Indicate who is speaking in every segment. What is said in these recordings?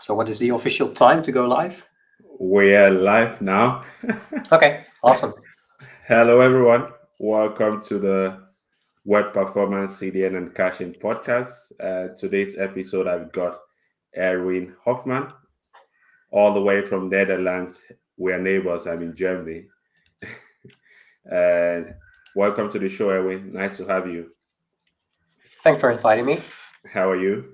Speaker 1: So what is the official time to go live?
Speaker 2: We're live now.
Speaker 1: Okay, awesome.
Speaker 2: Hello, everyone. Welcome to the Web Performance CDN and Caching podcast. Today's episode, I've got Erwin Hofman, all the way from Netherlands. We're neighbors. I'm in Germany. And welcome to the show, Erwin. Nice to have you.
Speaker 1: Thanks for inviting me.
Speaker 2: How are you?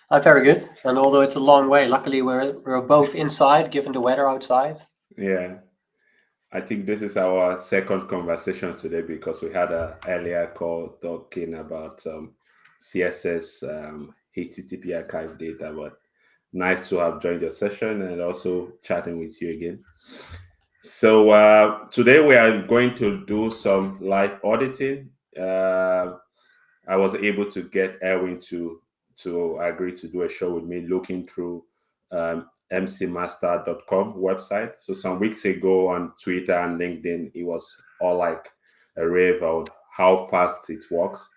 Speaker 1: I'm very good. And although it's a long way, luckily we're both inside, given the weather outside.
Speaker 2: Yeah. I think this is our second conversation today because we had an earlier call talking about CSS, HTTP archive data. But nice to have joined your session and also chatting with you again. So today we are going to do some live auditing. I was able to get Erwin to agree to do a show with me, looking through mcmaster.com website. So some weeks ago on Twitter and LinkedIn, it was all like a rave on how fast it works.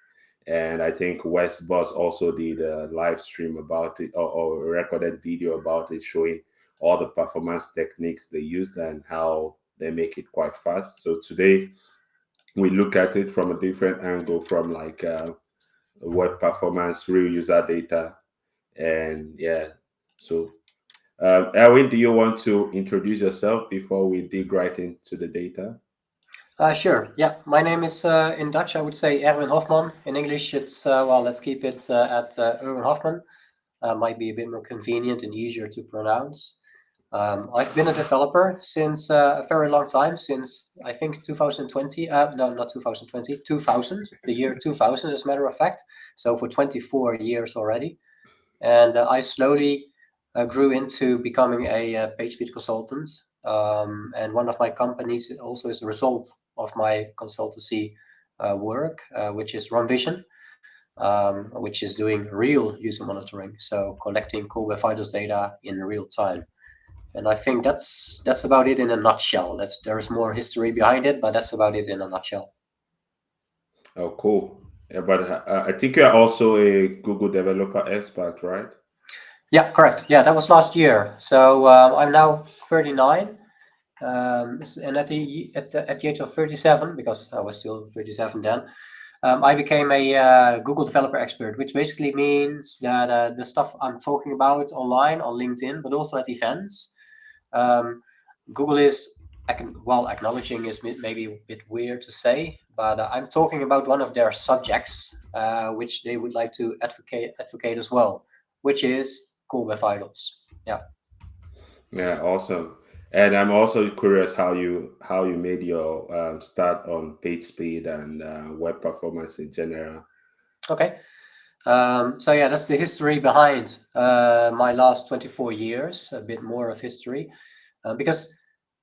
Speaker 2: And I think Wes Bos also did a live stream about it or a recorded video about it, showing all the performance techniques they used and how they make it quite fast. So today we look at it from a different angle, from like web performance, real user data, and yeah. So, Erwin, do you want to introduce yourself before we dig right into the data?
Speaker 1: Sure. Yeah, my name is in Dutch, I would say Erwin Hofman. In English, it's well, let's keep it at Erwin Hofman. Might be a bit more convenient and easier to pronounce. I've been a developer since a very long time, since I think 2020. No, not 2020, 2000, the year 2000, as a matter of fact. So for 24 years already. And I slowly grew into becoming a PageSpeed consultant. And one of my companies also is a result of my consultancy work, which is RunVision, which is doing real user monitoring, so collecting core web vitals data in real time. And I think that's about it in a nutshell. There's more history behind it, but that's about it in a nutshell.
Speaker 2: Oh, cool. Yeah, but I think you're also a Google developer expert, right?
Speaker 1: Yeah, correct. Yeah, that was last year. So I'm now 39, and at the age of 37, because I was still 37 then, I became a Google developer expert, which basically means that the stuff I'm talking about online on LinkedIn, but also at events, um, Google is, well, acknowledging is maybe a bit weird to say, but I'm talking about one of their subjects, which they would like to advocate as well, which is core web vitals. Yeah.
Speaker 2: Yeah, awesome. And I'm also curious how you made your start on page speed and web performance in general.
Speaker 1: Okay. So yeah, that's the history behind my last 24 years, a bit more of history. Because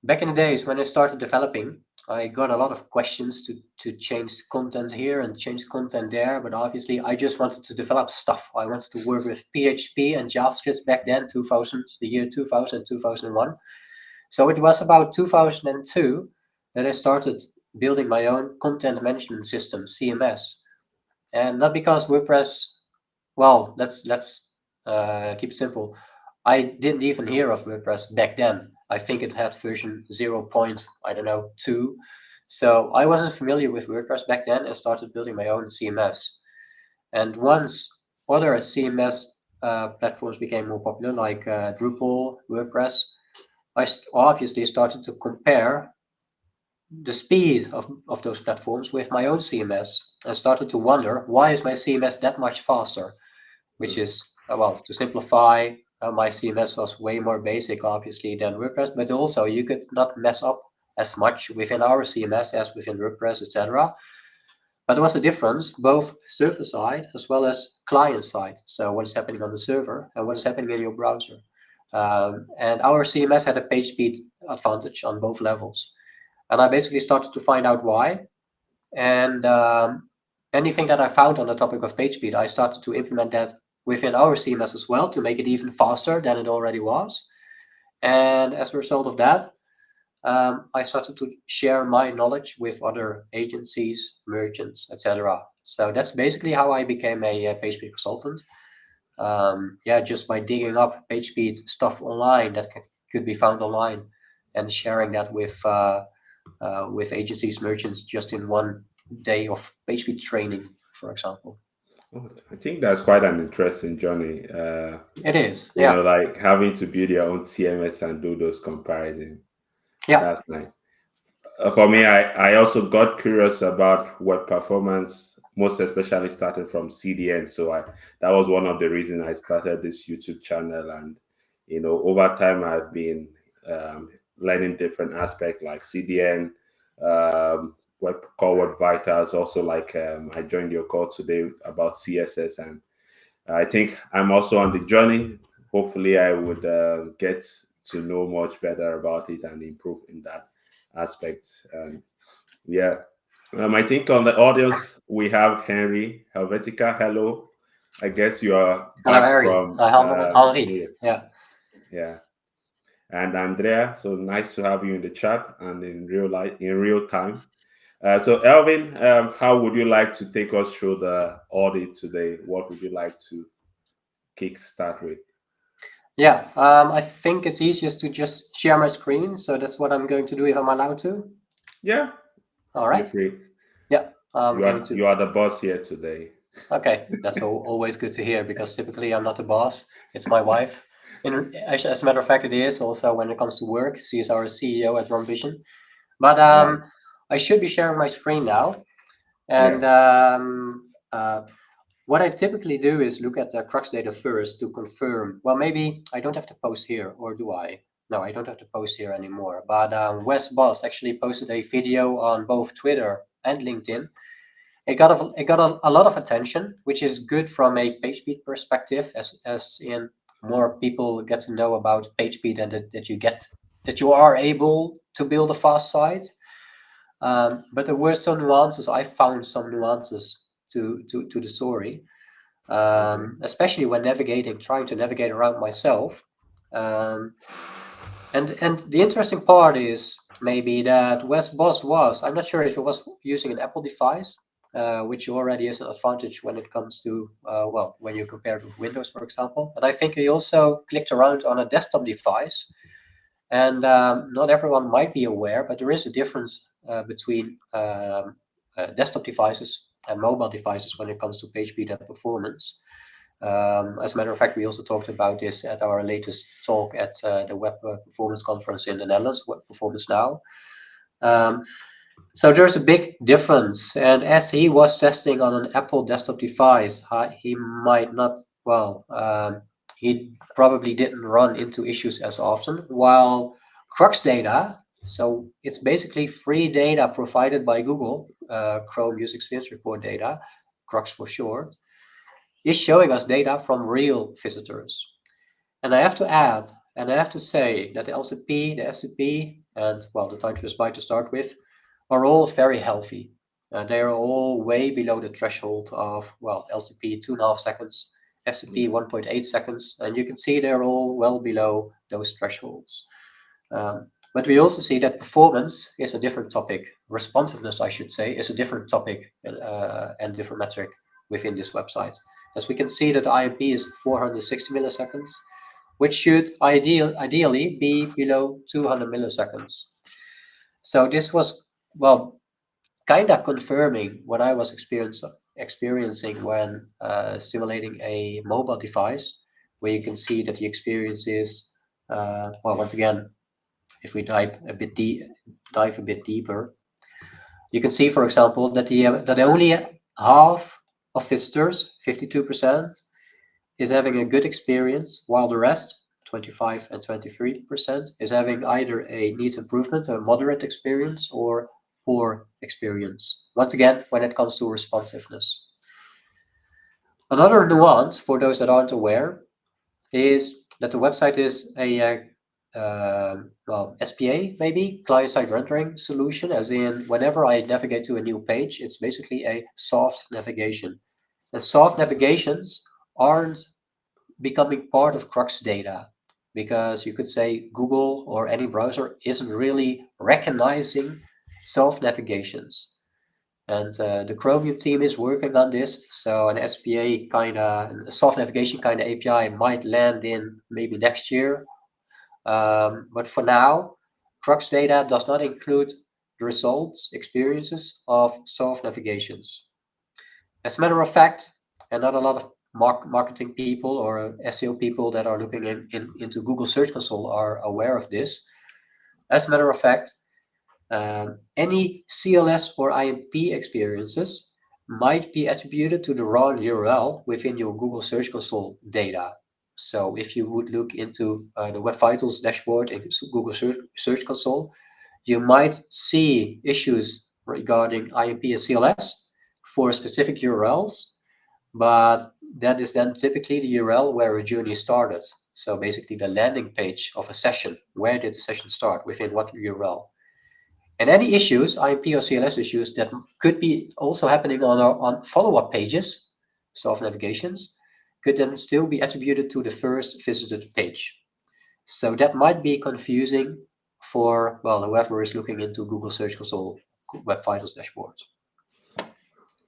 Speaker 1: back in the days when I started developing, I got a lot of questions to change content here and change content there. But obviously, I just wanted to develop stuff. I wanted to work with PHP and JavaScript back then, 2000, the year 2000, 2001. So it was about 2002 that I started building my own content management system, CMS. And not because WordPress, well, let's keep it simple. I didn't even hear of WordPress back then. I think it had version 0. I don't know 2. So I wasn't familiar with WordPress back then and started building my own CMS. And once other CMS platforms became more popular, like Drupal, WordPress, I obviously started to compare the speed of those platforms with my own CMS and started to wonder, why is my CMS that much faster? Which is, well, to simplify, my CMS was way more basic, obviously, than WordPress, but also you could not mess up as much within our CMS as within WordPress, etc. But there was a difference, both server side as well as client side. So what is happening on the server and what is happening in your browser. And our CMS had a page speed advantage on both levels. And I basically started to find out why. And anything that I found on the topic of page speed, I started to implement that within our CMS as well to make it even faster than it already was. And as a result of that, I started to share my knowledge with other agencies, merchants, etc. So that's basically how I became a page speed consultant. yeah, just by digging up page speed stuff online that could be found online and sharing that with agencies, merchants, just in one day of page speed training, for example.
Speaker 2: Oh, I think that's quite an interesting journey.
Speaker 1: It is, yeah,
Speaker 2: Like having to build your own CMS and do those comparisons.
Speaker 1: yeah.
Speaker 2: That's nice. For me, I also got curious about web performance, most especially starting from CDN. So that was one of the reasons I started this YouTube channel. And over time, I've been learning different aspects like CDN, web core web vitals. Also, like I joined your call today about CSS, and I think I'm also on the journey. Hopefully, I would get to know much better about it and improve in that aspect. Yeah. I think on the audience we have Henry Helvetica. Hello. I guess you are
Speaker 1: Hello,
Speaker 2: back
Speaker 1: Harry.
Speaker 2: from New
Speaker 1: Henri.
Speaker 2: York.
Speaker 1: Yeah.
Speaker 2: Yeah. And Andrea, so nice to have you in the chat and in real life, in real time. So Elvin, how would you like to take us through the audit today? What would you like to kick start with?
Speaker 1: Yeah. I think it's easiest to just share my screen. So that's what I'm going to do if I'm allowed to.
Speaker 2: Yeah,
Speaker 1: All
Speaker 2: feel
Speaker 1: right.
Speaker 2: free.
Speaker 1: Yeah. I'm
Speaker 2: You
Speaker 1: going
Speaker 2: are
Speaker 1: to.
Speaker 2: you are the boss here today.
Speaker 1: Okay. That's always good to hear because typically I'm not the boss. It's my wife. As a matter of fact, it is also when it comes to work. She is our CEO at Ron Vision. But
Speaker 2: Right.
Speaker 1: I should be sharing my screen now.
Speaker 2: Yeah.
Speaker 1: And what I typically do is look at the Crux data first to confirm. Well, maybe I don't have to post here, or do I? No, I don't have to post here anymore. But Wes Bos actually posted a video on both Twitter and LinkedIn. It got a lot of attention, which is good from a page speed perspective, as in more people get to know about page speed and that you are able to build a fast site. But there were some nuances. I found some nuances to the story,
Speaker 2: Okay.
Speaker 1: especially when navigating, trying to navigate around myself. Um, and the interesting part is maybe that Wes Bos was, I'm not sure if he was using an Apple device, which already is an advantage when it comes to, well, when you compare it with Windows, for example. But I think he also clicked around on a desktop device. And not everyone might be aware, but there is a difference between desktop devices and mobile devices when it comes to page speed and performance. As a matter of fact, we also talked about this at our latest talk at the Web Performance Conference in the Netherlands, Web Performance Now. Um, so there's a big difference. And as he was testing on an Apple desktop device, he might not, well, he probably didn't run into issues as often. While Crux data, so it's basically free data provided by Google, Chrome User Experience Report data, Crux for short, is showing us data from real visitors. And I have to add, and I have to say that the LCP, the FCP, and well, the time to byte to start with, are all very healthy. They are all way below the threshold of, well, LCP 2.5 seconds, FCP
Speaker 2: Yeah.
Speaker 1: 1.8 seconds, and you can see they're all well below those thresholds. But we also see that performance is a different topic. Responsiveness, I should say, is a different topic and different metric within this website. As we can see that the IMP is 460 milliseconds, which should ideally be below 200 milliseconds. So this was, well, kind of confirming what I was experiencing when simulating a mobile device, where you can see that the experience is, well, once again, if we dive a bit deeper, you can see, for example, that only half of visitors, 52%, is having a good experience, while the rest, 25 and 23%, is having either a needs improvement, a moderate experience, or poor experience. Once again, when it comes to responsiveness. Another nuance for those that aren't aware is that the website is a well, SPA, maybe client-side rendering solution, as in whenever I navigate to a new page, it's basically a soft navigation. And soft navigations aren't becoming part of Crux data, because you could say Google or any browser isn't really recognizing soft navigations. And the Chromium team is working on this. So an SPA kind of, a soft navigation kind of API might land in maybe next year. But for now, Crux data does not include the results, experiences of soft navigations. As a matter of fact, and not a lot of marketing people or SEO people that are looking into Google Search Console are aware of this. As a matter of fact, any CLS or IMP experiences might be attributed to the wrong URL within your Google Search Console data. So if you would look into the Web Vitals dashboard in Google Search Console, you might see issues regarding IMP and CLS for specific URLs, but that is then typically the URL where a journey started. So basically the landing page of a session. Where did the session start? Within what URL? And any issues, IMP or CLS issues that could be also happening on follow-up pages, soft navigations, could then still be attributed to the first visited page. So that might be confusing for, well, whoever is looking into Google Search Console Web Vitals dashboard.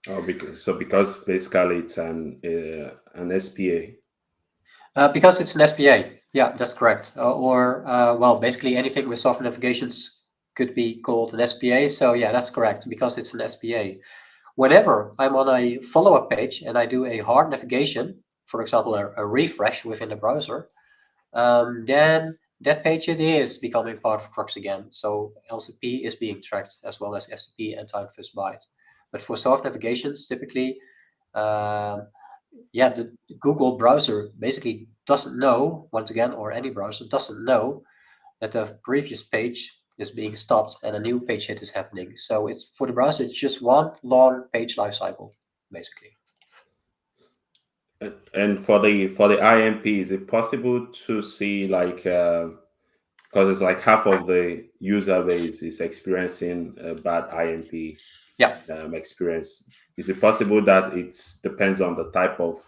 Speaker 2: Oh, because basically it's an SPA.
Speaker 1: Because it's an SPA. Yeah, that's correct. Well, basically anything with soft navigations could be called an SPA. So yeah, that's correct, because it's an SPA. Whenever I'm on a follow-up page and I do a hard navigation, for example, a refresh within the browser, then that page it is becoming part of Crux again. So LCP is being tracked as well as FTP and time first byte. But for soft navigations, typically, yeah, the Google browser basically doesn't know, once again, or any browser doesn't know that the previous page is being stopped and a new page hit is happening. So it's for the browser, it's just one long page lifecycle, basically.
Speaker 2: And for the IMP, is it possible to see like because it's like half of the user base is experiencing a bad IMP
Speaker 1: Yeah,
Speaker 2: experience? Is it possible that it depends on the type of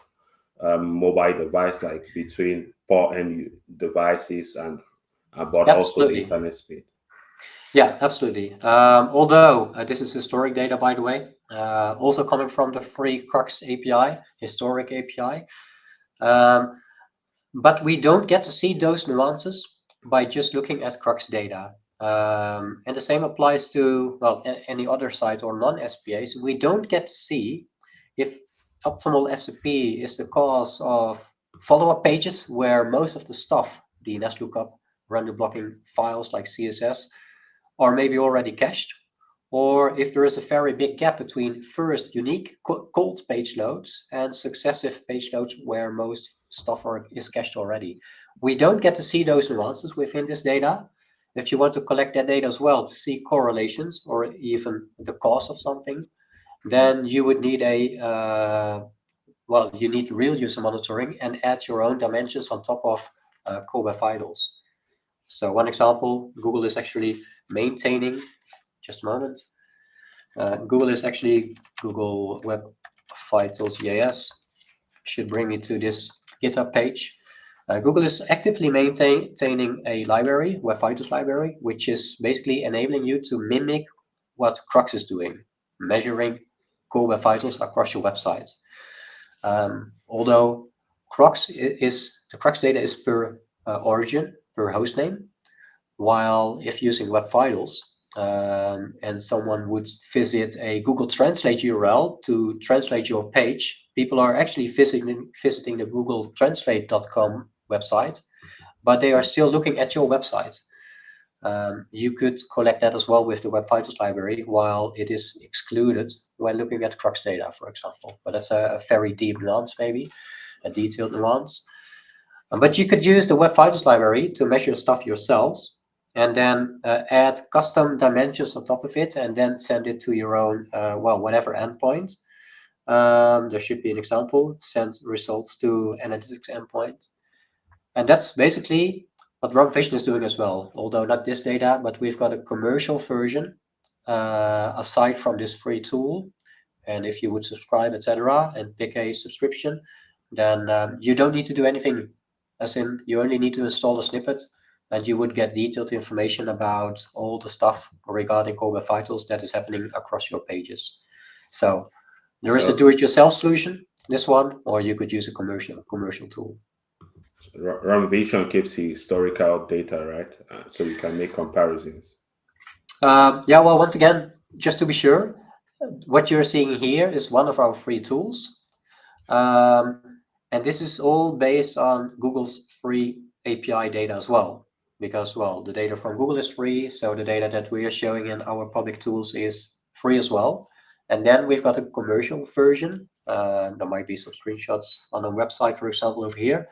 Speaker 2: mobile device, like between poor end devices and but also the
Speaker 1: absolutely.
Speaker 2: internet speed?
Speaker 1: Yeah, absolutely. Although this is historic data, by the way, also coming from the free Crux API, historic API. Um, but we don't get to see those nuances by just looking at Crux data. And the same applies to, well, any other site or non-SPAs. We don't get to see if optimal FTP is the cause of follow-up pages where most of the stuff, DNS lookup, render blocking files like CSS, are maybe already cached, or if there is a very big gap between first unique cold page loads and successive page loads where most stuff is cached already. We don't get to see those nuances within this data. If you want to collect that data as well to see correlations or even the cause of something, then you would need you need real user monitoring and add your own dimensions on top of core web vitals. So one example, Google is actually maintaining, just a moment, Google is actually Google Web Vitals EAS, should bring me to this GitHub page. Google is actively maintaining a library, Web Vitals library, which is basically enabling you to mimic what Crux is doing, measuring core Web Vitals across your website. Although the Crux data is per origin, per hostname, while if using Web Vitals, and someone would visit a Google Translate URL to translate your page, people are actually visiting the Google Translate.com website, but they are still looking at your website. You could collect that as well with the Web Vitals library, while it is excluded when looking at Crux data, for example. But that's a very deep nuance, maybe a detailed nuance. But you could use the Web Vitals library to measure stuff yourselves, and then add custom dimensions on top of it, and then send it to your own, whatever endpoint. There should be an example, send results to analytics endpoint. And that's basically what Run Vision is doing as well, although not this data, but we've got a commercial version aside from this free tool. And if you would subscribe, etc., and pick a subscription, then you don't need to do anything. As in, you only need to install a snippet, and you would get detailed information about all the stuff regarding core web vitals that is happening across your pages. So there is a do-it-yourself solution, this one, or you could use a commercial tool.
Speaker 2: Run Vision keeps historical data, right? So you can make comparisons.
Speaker 1: Yeah, well, once again, just to be sure, what you're seeing here is one of our free tools. And this is all based on Google's free API data as well, because, well, the data from Google is free, so the data that we are showing in our public tools is free as well. And then we've got a commercial version. There might be some screenshots on a website, for example, over here,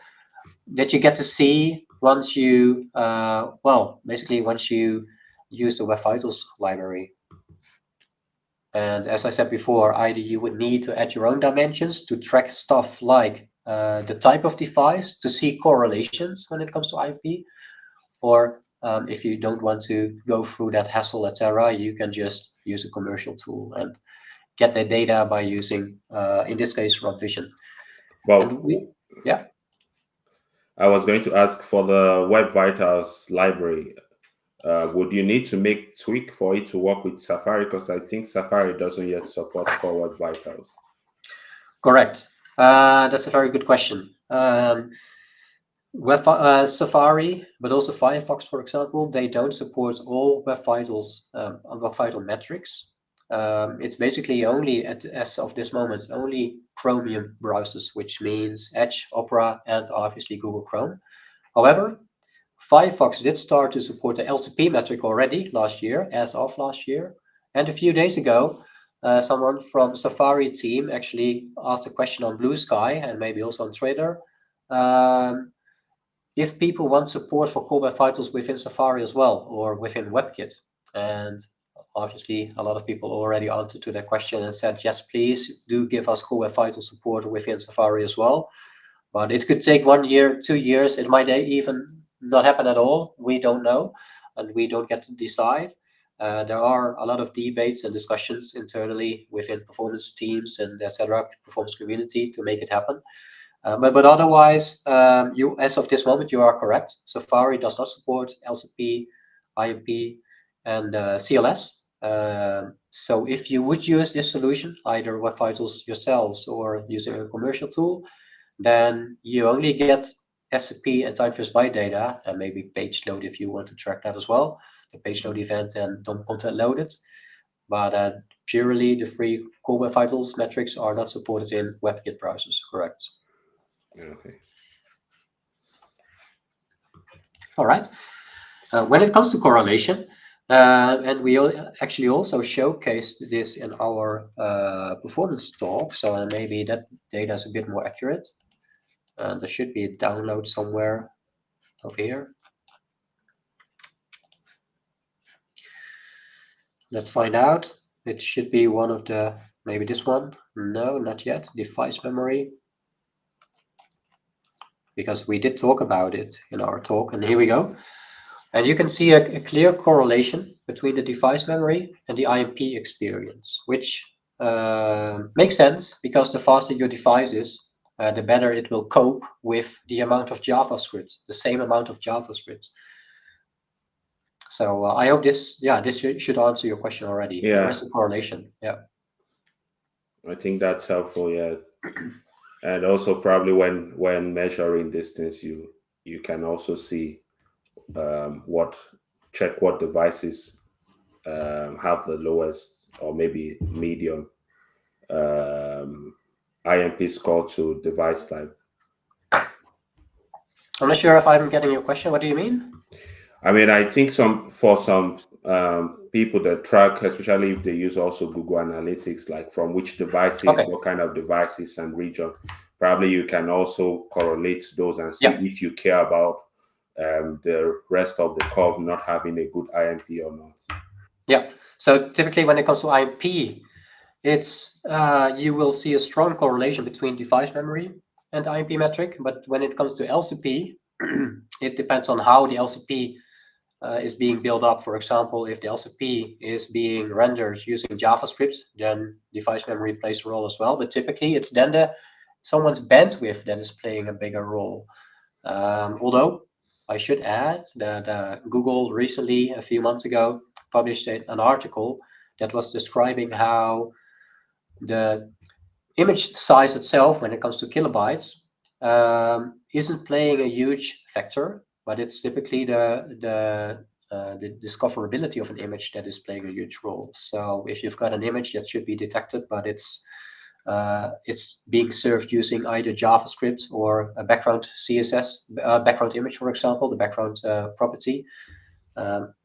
Speaker 1: that you get to see once you, well, basically once you use the Web Vitals library. And as I said before, either you would need to add your own dimensions to track stuff like the type of device to see correlations when it comes to IP, or if you don't want to go through that hassle, etc., you can just use a commercial tool and get the data by using, in this case, Run Vision.
Speaker 2: Well,
Speaker 1: yeah.
Speaker 2: I was going to ask for the Web Vitals library. Would you need to make tweak for it to work with Safari? Because I think Safari doesn't yet support Core Web Vitals.
Speaker 1: Correct. That's a very good question. Safari, but also Firefox, for example, they don't support all Web Vitals, Web Vital metrics. It's basically only, as of this moment, only Chromium browsers, which means Edge, Opera, and obviously Google Chrome. However, Firefox did start to support the LCP metric already last year, as of last year. And a few days ago, someone from Safari team actually asked a question on Blue Sky and maybe also on Twitter. If people want support for Core Web Vitals within Safari as well, or within WebKit. And obviously, a lot of people already answered to that question and said, yes, please do give us Core Web Vitals support within Safari as well. But it could take 1 year, 2 years. It might even not happen at all. We don't know, and we don't get to decide. There are a lot of debates and discussions internally within performance teams and etc. performance community to make it happen. But otherwise, as of this moment, you are correct. Safari does not support LCP, IMP, and CLS. So if you would use this solution, either Web Vitals yourselves or using a commercial tool, then you only get FCP and time first byte data, and maybe page load if you want to track that as well, the page load event and DOM content loaded. But purely the free Core Web Vitals metrics are not supported in WebKit browsers, correct?
Speaker 2: Okay.
Speaker 1: All right. When it comes to correlation, and we actually also showcased this in our performance talk, so maybe that data is a bit more accurate. There should be a download somewhere over here. Let's find out. It should be one of the, maybe this one. No, not yet. Device memory. Because we did talk about it in our talk, and here we go. And you can see a clear correlation between the device memory and the IMP experience, which makes sense because the faster your device is, the better it will cope with the amount of JavaScript, the same amount of JavaScript. So I hope this should answer your question already.
Speaker 2: Yeah.
Speaker 1: There is a correlation. Yeah.
Speaker 2: I think that's helpful. Yeah. And also probably when measuring distance, you can also see check what devices have the lowest or maybe medium IMP score to device type.
Speaker 1: I'm not sure if I'm getting your question. What do you mean?
Speaker 2: I mean, I think for some people that track, especially if they use also Google Analytics, like from which devices, what kind of devices and region, probably you can also correlate those and see if you care about the rest of the curve not having a good IMP or not.
Speaker 1: Yeah. So typically when it comes to IMP, it's you will see a strong correlation between device memory and IMP metric. But when it comes to LCP, it depends on how the LCP is being built up. For example, if the LCP is being rendered using JavaScript, then device memory plays a role as well. But typically, it's then someone's bandwidth that is playing a bigger role. Although I should add that Google recently, a few months ago, published an article that was describing how the image size itself, when it comes to kilobytes, isn't playing a huge factor, but it's typically the discoverability of an image that is playing a huge role. So if you've got an image that should be detected, but it's being served using either JavaScript or a background CSS, background image, for example, the background property,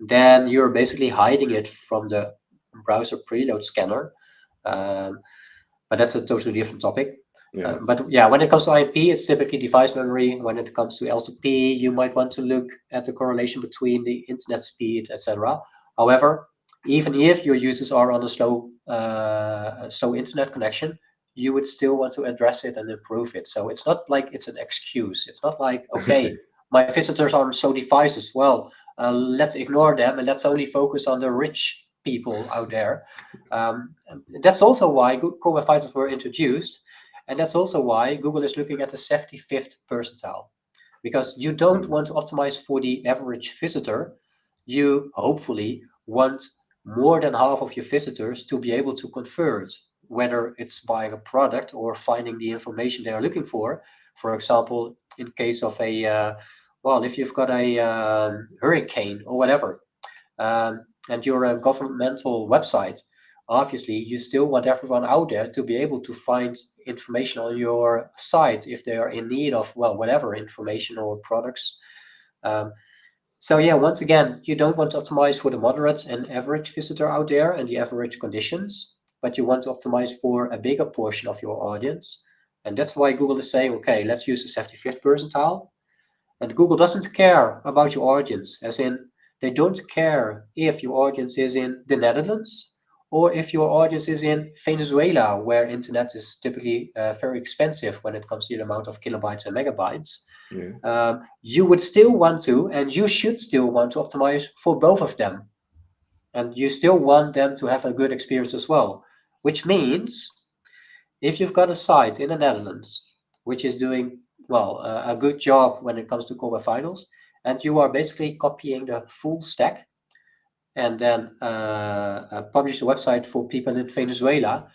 Speaker 1: then you're basically hiding it from the browser preload scanner. Um, but that's a totally different topic.
Speaker 2: Yeah.
Speaker 1: But yeah, when it comes to IP, it's typically device memory. When it comes to LCP, you might want to look at the correlation between the internet speed, etc. However, even if your users are on a slow internet connection, you would still want to address it and improve it. So it's not like it's an excuse. It's not like, okay, my visitors are on slow devices. Well, let's ignore them and let's only focus on the rich people out there. That's also why Google Web Vitals were introduced, and that's also why Google is looking at the 75th percentile, because you don't
Speaker 2: Mm.
Speaker 1: want to optimize for the average visitor. You hopefully want more than half of your visitors to be able to convert, whether it's buying a product or finding the information they are looking for. For example, in case of well, if you've got a hurricane or whatever, and you're a governmental website, obviously you still want everyone out there to be able to find information on your site if they are in need of, well, whatever information or products. Um, so yeah, once again, you don't want to optimize for the moderate and average visitor out there and the average conditions, but you want to optimize for a bigger portion of your audience. And that's why Google is saying, okay, let's use the 75th percentile. And Google doesn't care about your audience, as in, they don't care if your audience is in the Netherlands or if your audience is in Venezuela, where internet is typically very expensive when it comes to the amount of kilobytes and megabytes.
Speaker 2: Yeah.
Speaker 1: You would still want to, and you should still want to optimize for both of them. And you still want them to have a good experience as well, which means if you've got a site in the Netherlands which is doing, well, a good job when it comes to quarterfinals, and you are basically copying the full stack and then publish a website for people in Venezuela,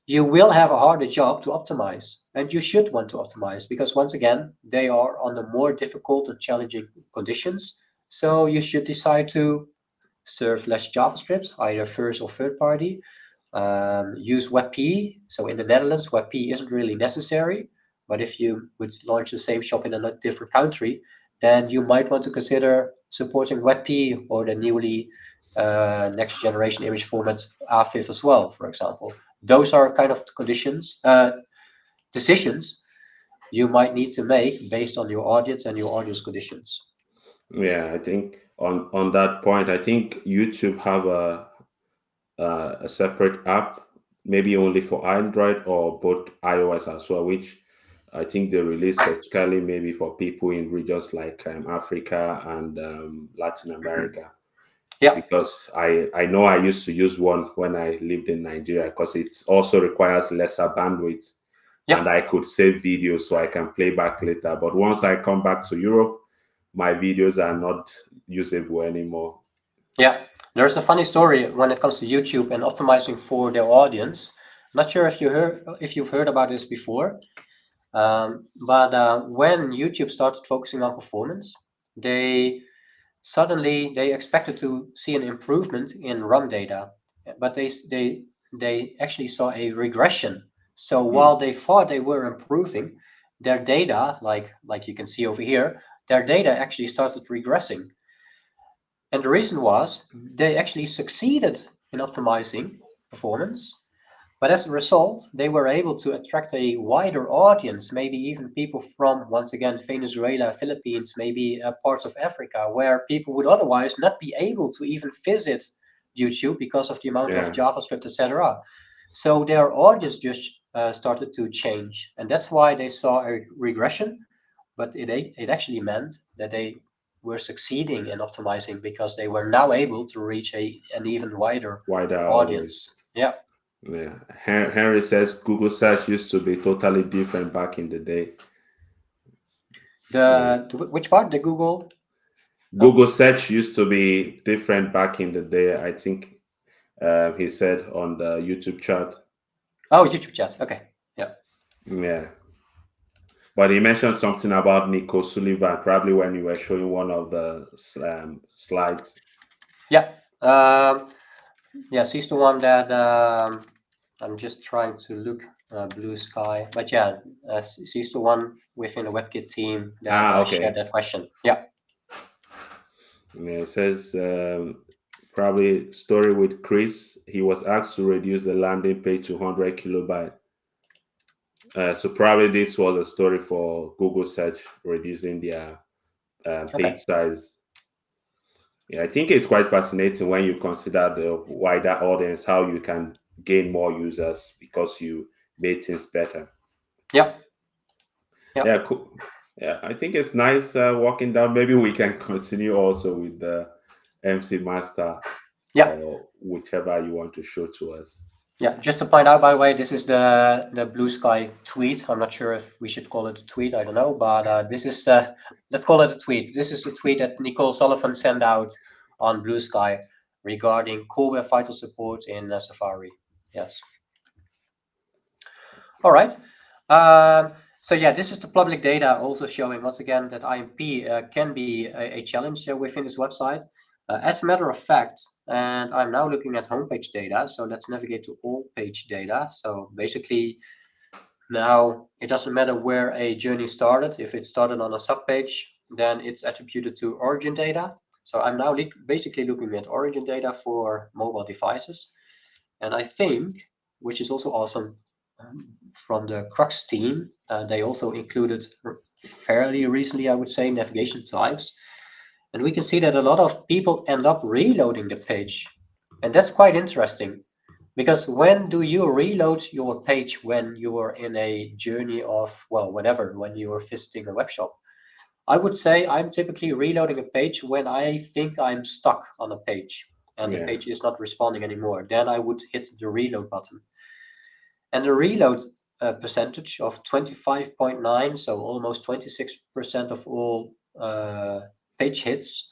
Speaker 1: you will have a harder job to optimize. And you should want to optimize because, once again, they are under more difficult and challenging conditions. So you should decide to serve less JavaScript, either first or third party, use WebP. So in the Netherlands, WebP isn't really necessary. But if you would launch the same shop in a different country, then you might want to consider supporting WebP or the newly next generation image format AFIF as well, for example. Those are kind of conditions, decisions you might need to make based on your audience and your audience conditions.
Speaker 2: Yeah, I think on that point, I think YouTube have a separate app, maybe only for Android or both iOS as well, which I think they release specifically maybe for people in regions like Africa and Latin America.
Speaker 1: Yeah,
Speaker 2: Because I know I used to use one when I lived in Nigeria because it also requires lesser bandwidth
Speaker 1: yeah,
Speaker 2: and I could save videos so I can play back later. But once I come back to Europe, my videos are not usable anymore.
Speaker 1: yeah. There's a funny story when it comes to YouTube and optimizing for their audience. Not sure if you've heard about this before, but when YouTube started focusing on performance, they suddenly they expected to see an improvement in RAM data, but they actually saw a regression. So
Speaker 2: Mm.
Speaker 1: while they thought they were improving, their data, like you can see over here, their data actually started regressing. And the reason was they actually succeeded in optimizing performance, but as a result, they were able to attract a wider audience, maybe even people from, once again, Venezuela, Philippines, maybe parts of Africa, where people would otherwise not be able to even visit YouTube because of the amount of
Speaker 2: Yeah,
Speaker 1: JavaScript, etc. So their audience just started to change. And that's why they saw a regression, but it actually meant that they were succeeding in optimizing because they were now able to reach an even wider
Speaker 2: wider audience.
Speaker 1: audience. Yeah.
Speaker 2: Yeah, Henry says Google search used to be totally different back in the day. Yeah.
Speaker 1: Which part? The Google? Oh,
Speaker 2: Google search used to be different back in the day. I think he said on the YouTube chat.
Speaker 1: Oh, YouTube chat. Okay. Yeah.
Speaker 2: Yeah. But he mentioned something about Nico Sullivan, probably when you were showing one of the slides.
Speaker 1: Yeah. Yes, he's the one that I'm just trying to look Blue Sky, but yeah, he's the one within the WebKit team that
Speaker 2: Ah,
Speaker 1: shared
Speaker 2: okay.
Speaker 1: that question. Yeah.
Speaker 2: Yeah, it says probably story with Chris. He was asked to reduce the landing page to 100 kilobyte. So probably this was a story for Google search reducing their
Speaker 1: Okay.
Speaker 2: page size. Yeah, I think it's quite fascinating when you consider the wider audience, how you can gain more users because you made things better.
Speaker 1: Yeah. Yeah.
Speaker 2: Yeah, cool. Yeah, I think it's nice walking down. Maybe we can continue also with the MC Master
Speaker 1: Yeah.
Speaker 2: or whichever you want to show to us.
Speaker 1: Yeah. Just to point out, by the way, this is the Blue Sky tweet. I'm not sure if we should call it a tweet. I don't know, but this is let's call it a tweet. This is the tweet that Nicole Sullivan sent out on Blue Sky regarding Core Web Vital support in Safari. Yes. All right. So yeah, this is the public data also showing once again that IMP can be a challenge within this website. As a matter of fact, and I'm now looking at homepage data. So let's navigate to all page data. So basically now it doesn't matter where a journey started. If it started on a subpage, then it's attributed to origin data. So I'm now basically looking at origin data for mobile devices. And I think, which is also awesome, from the Crux team, they also included fairly recently, I would say, navigation types. And we can see that a lot of people end up reloading the page. And that's quite interesting because when do you reload your page when you are in a journey of, well, whenever, when you are visiting a web shop? I would say I'm typically reloading a page when I think I'm stuck on a page and the
Speaker 2: Yeah,
Speaker 1: page is not responding anymore. Then I would hit the reload button. And the reload percentage of 25.9, so almost 26% of all page hits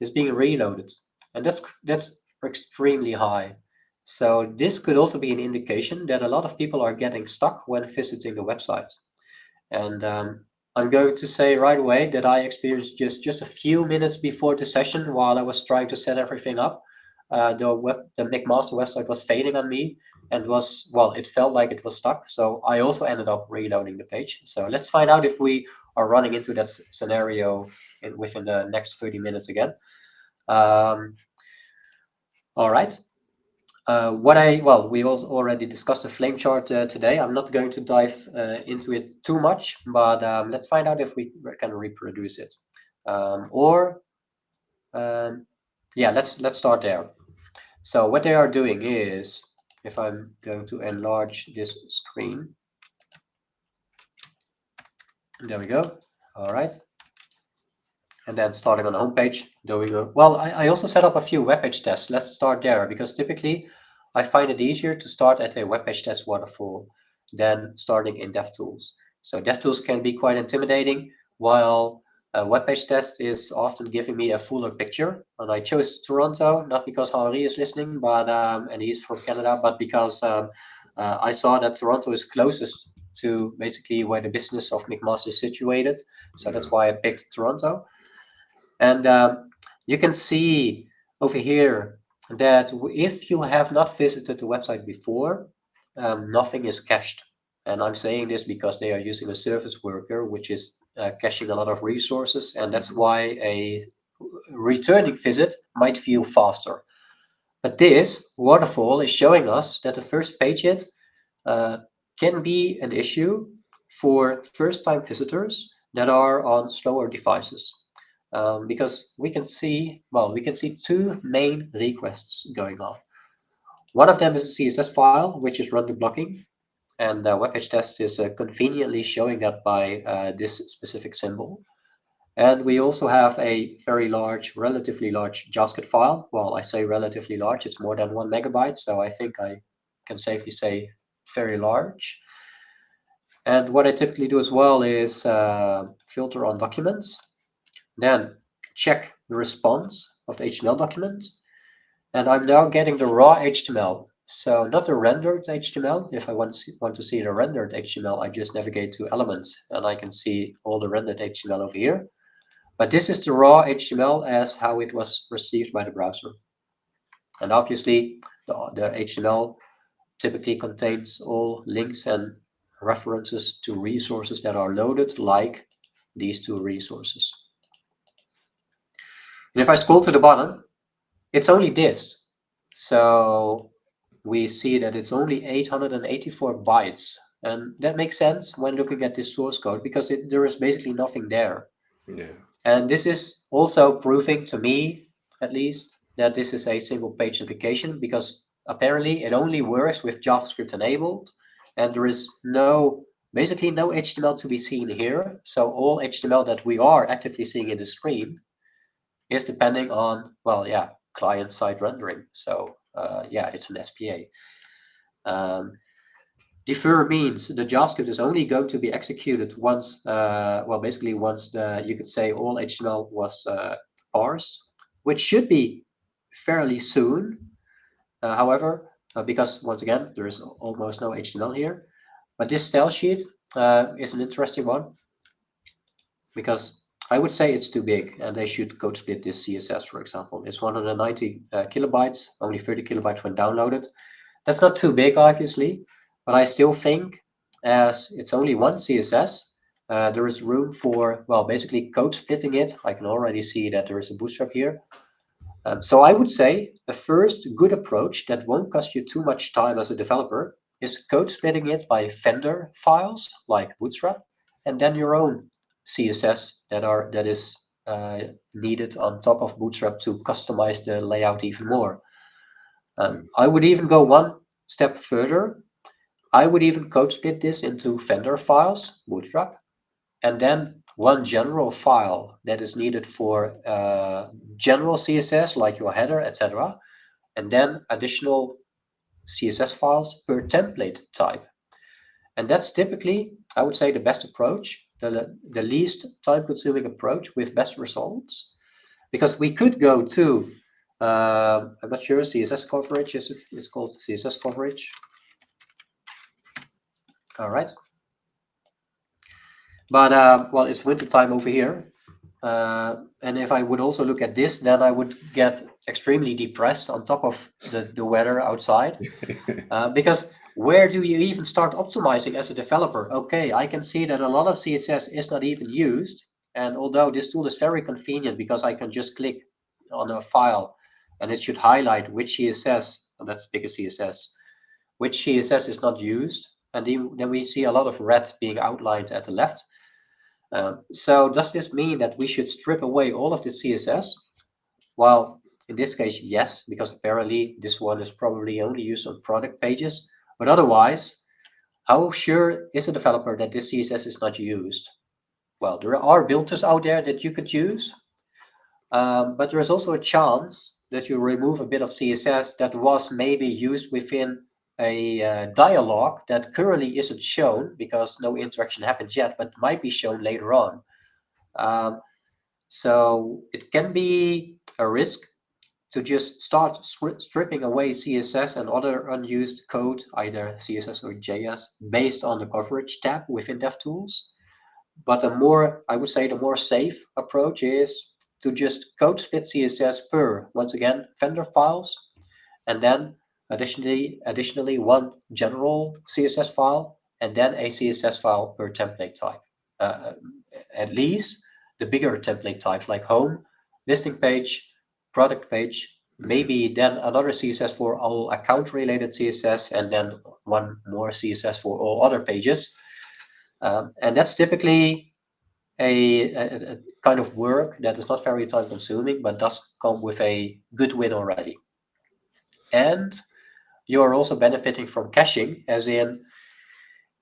Speaker 1: is being reloaded. And that's extremely high. So this could also be an indication that a lot of people are getting stuck when visiting the website. And I'm going to say right away that I experienced just a few minutes before the session while I was trying to set everything up. The McMaster website was failing on me and was, well, it felt like it was stuck. So I also ended up reloading the page. So let's find out if we are running into that scenario within the next 30 minutes again. All right. Well, we also already discussed the flame chart today. I'm not going to dive into it too much, but let's find out if we can reproduce it. Or yeah, let's start there. So what they are doing is, if I'm going to enlarge this screen, there we go. All right. And then starting on the homepage, doing well, I also set up a few web page tests. Let's start there because typically I find it easier to start at a web page test waterfall than starting in DevTools. So DevTools can be quite intimidating, while a web page test is often giving me a fuller picture. And I chose Toronto, not because Henri is listening, but and he's from Canada, but because I saw that Toronto is closest to basically where the business of McMaster is situated. So
Speaker 2: yeah,
Speaker 1: that's why I picked Toronto. And you can see over here that if you have not visited the website before, nothing is cached. And I'm saying this because they are using a service worker, which is caching a lot of resources. And that's why a returning visit might feel faster. But this waterfall is showing us that the first page hit uh, can be an issue for first-time visitors that are on slower devices. Because we can see, well, we can see two main requests going on. One of them is a CSS file, which is run to blocking, and web page test is conveniently showing that by this specific symbol. And we also have a very large, relatively large JavaScript file. Well, I say relatively large, it's more than 1 MB, so I think I can safely say very large. And what I typically do as well is filter on documents, then check the response of the HTML document. And I'm now getting the raw HTML. So not the rendered HTML. If I want to see the rendered HTML, I just navigate to elements and I can see all the rendered HTML over here. But this is the raw HTML as how it was received by the browser. And obviously the HTML typically contains all links and references to resources that are loaded, like these two resources. And if I scroll to the bottom, it's only this. So we see that it's only 884 bytes. And that makes sense when looking at this source code, because there is basically nothing there.
Speaker 2: Yeah.
Speaker 1: And this is also proving to me, at least, that this is a single page application, because apparently it only works with JavaScript enabled, and there is basically no HTML to be seen here. So all HTML that we are actively seeing in the screen is depending on, well, yeah, client-side rendering. So yeah, it's an SPA. Defer means the JavaScript is only going to be executed once, well, basically once you could say all HTML was parsed, which should be fairly soon. However, because once again, there is almost no HTML here. But this style sheet is an interesting one, because I would say it's too big and they should code split this CSS, for example. It's 190 kilobytes, only 30 kilobytes when downloaded. That's not too big, obviously, but I still think as it's only one CSS, there is room for, well, basically code splitting it. I can already see that there is a bootstrap here. So I would say the first good approach that won't cost you too much time as a developer is code splitting it by vendor files like Bootstrap, and then your own CSS that is needed on top of Bootstrap to customize the layout even more. I would even go one step further. I would even code split this into vendor files, Bootstrap, and then one general file that is needed for general CSS, like your header, etc., and then additional CSS files per template type. And that's typically, I would say, the best approach, the least time-consuming approach with best results, because we could go to, I'm not sure, CSS coverage, it's called CSS coverage. All right. But well, it's winter time over here. And if I would also look at this, then I would get extremely depressed on top of the weather outside. Because where do you even start optimizing as a developer? Okay, I can see that a lot of CSS is not even used. And although this tool is very convenient because I can just click on a file and it should highlight which CSS, and that's bigger CSS, which CSS is not used. And then we see a lot of red being outlined at the left. So does this mean that we should strip away all of the CSS? Well, in this case, yes, because apparently this one is probably only used on product pages. But otherwise, how sure is a developer that this CSS is not used? Well, there are builders out there that you could use, but there is also a chance that you remove a bit of CSS that was maybe used within a dialog that currently isn't shown because no interaction happened yet, but might be shown later on. So it can be a risk to just start stripping away CSS and other unused code, either CSS or JS, based on the coverage tab within DevTools. But I would say the more safe approach is to just code split CSS per, once again, vendor files, and then additionally one general CSS file, and then a CSS file per template type. At least the bigger template types like home, listing page, product page, maybe then another CSS for all account-related CSS, and then one more CSS for all other pages. And that's typically a kind of work that is not very time-consuming, but does come with a good win already. And you are also benefiting from caching, as in,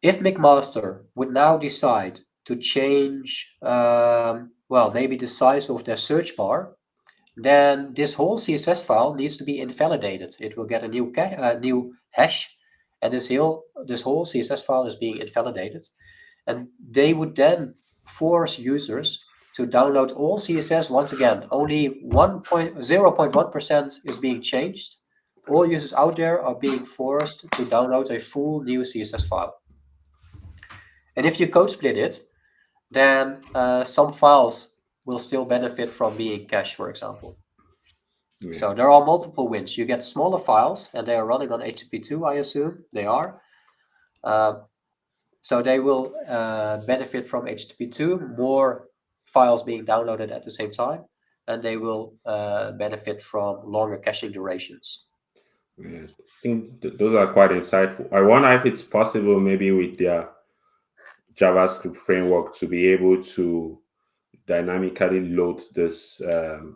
Speaker 1: if McMaster would now decide to change, well, maybe the size of their search bar, then this whole CSS file needs to be invalidated. It will get a new hash, and this whole CSS file is being invalidated. And they would then force users to download all CSS once again. Only 0.1% is being changed, all users out there are being forced to download a full new CSS file. And if you code split it, then some files will still benefit from being cached, for example.
Speaker 2: Yeah.
Speaker 1: So there are multiple wins. You get smaller files, and they are running on HTTP2, I assume they are. So they will benefit from HTTP2, more files being downloaded at the same time, and they will benefit from longer caching durations.
Speaker 2: Yeah. I think those are quite insightful. I wonder if it's possible, maybe with their JavaScript framework, to be able to dynamically load this vendor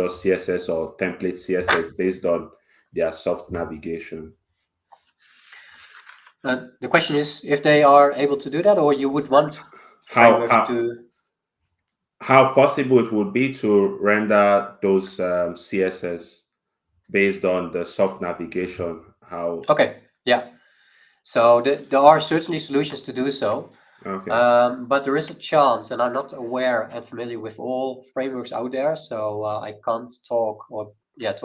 Speaker 2: CSS or template CSS based on their soft navigation.
Speaker 1: The question is if they are able to do that, or you would want
Speaker 2: How
Speaker 1: frameworks
Speaker 2: how
Speaker 1: to.
Speaker 2: how possible it would be to render those CSS based on the soft navigation? How?
Speaker 1: Okay, yeah. So there are certainly solutions to do so.
Speaker 2: Okay.
Speaker 1: But there is a chance, and I'm not aware and familiar with all frameworks out there, so I can't talk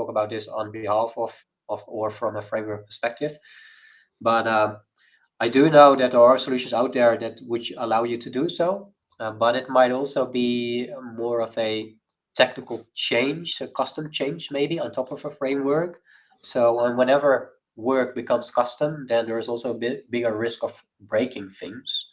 Speaker 1: about this on behalf of or from a framework perspective. But I do know that there are solutions out there that which allow you to do so, but it might also be more of a technical change, a custom change maybe on top of a framework. So whenever work becomes custom, then there is also a bit bigger risk of breaking things.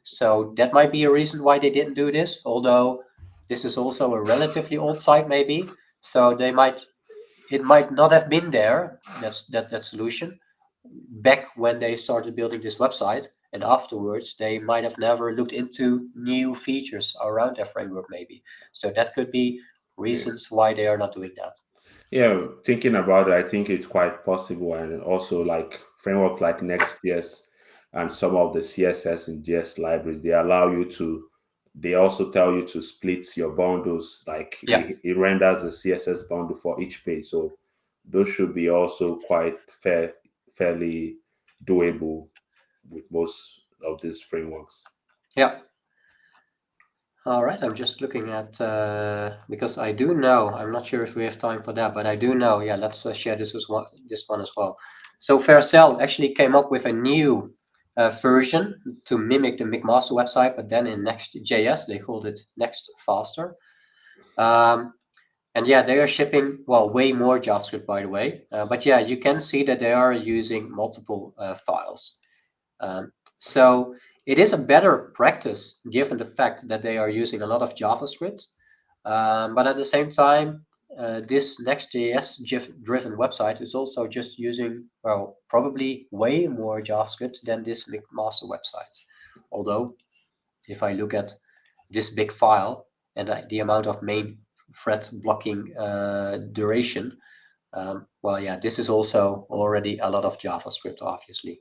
Speaker 1: So that might be a reason why they didn't do this, although this is also a relatively old site maybe. So it might not have been there, that solution, back when they started building this website, and afterwards they might have never looked into new features around their framework maybe. So that could be
Speaker 2: Yeah.
Speaker 1: reasons why they are not doing that.
Speaker 2: Yeah, thinking about it, I think it's quite possible, and also like frameworks like Next.js and some of the CSS and JS libraries, they allow you to. They also tell you to split your bundles, like
Speaker 1: Yeah,
Speaker 2: it renders a CSS bundle for each page. So those should be also quite fairly doable with most of these frameworks.
Speaker 1: yeah. All right, I'm just looking at because I do know, I'm not sure if we have time for that, but I do know. Yeah, let's share this one as well. So Faircell actually came up with a new version to mimic the McMaster website, but then in Next.js they called it Next Faster. Um, and yeah, they are shipping, well, way more JavaScript, by the way. But yeah, you can see that they are using multiple files. So it is a better practice given the fact that they are using a lot of JavaScript. But at the same time, this Next.js driven website is also just using, well, probably way more JavaScript than this master website. Although, if I look at this big file and the amount of main thread blocking duration, well, yeah, this is also already a lot of JavaScript, obviously.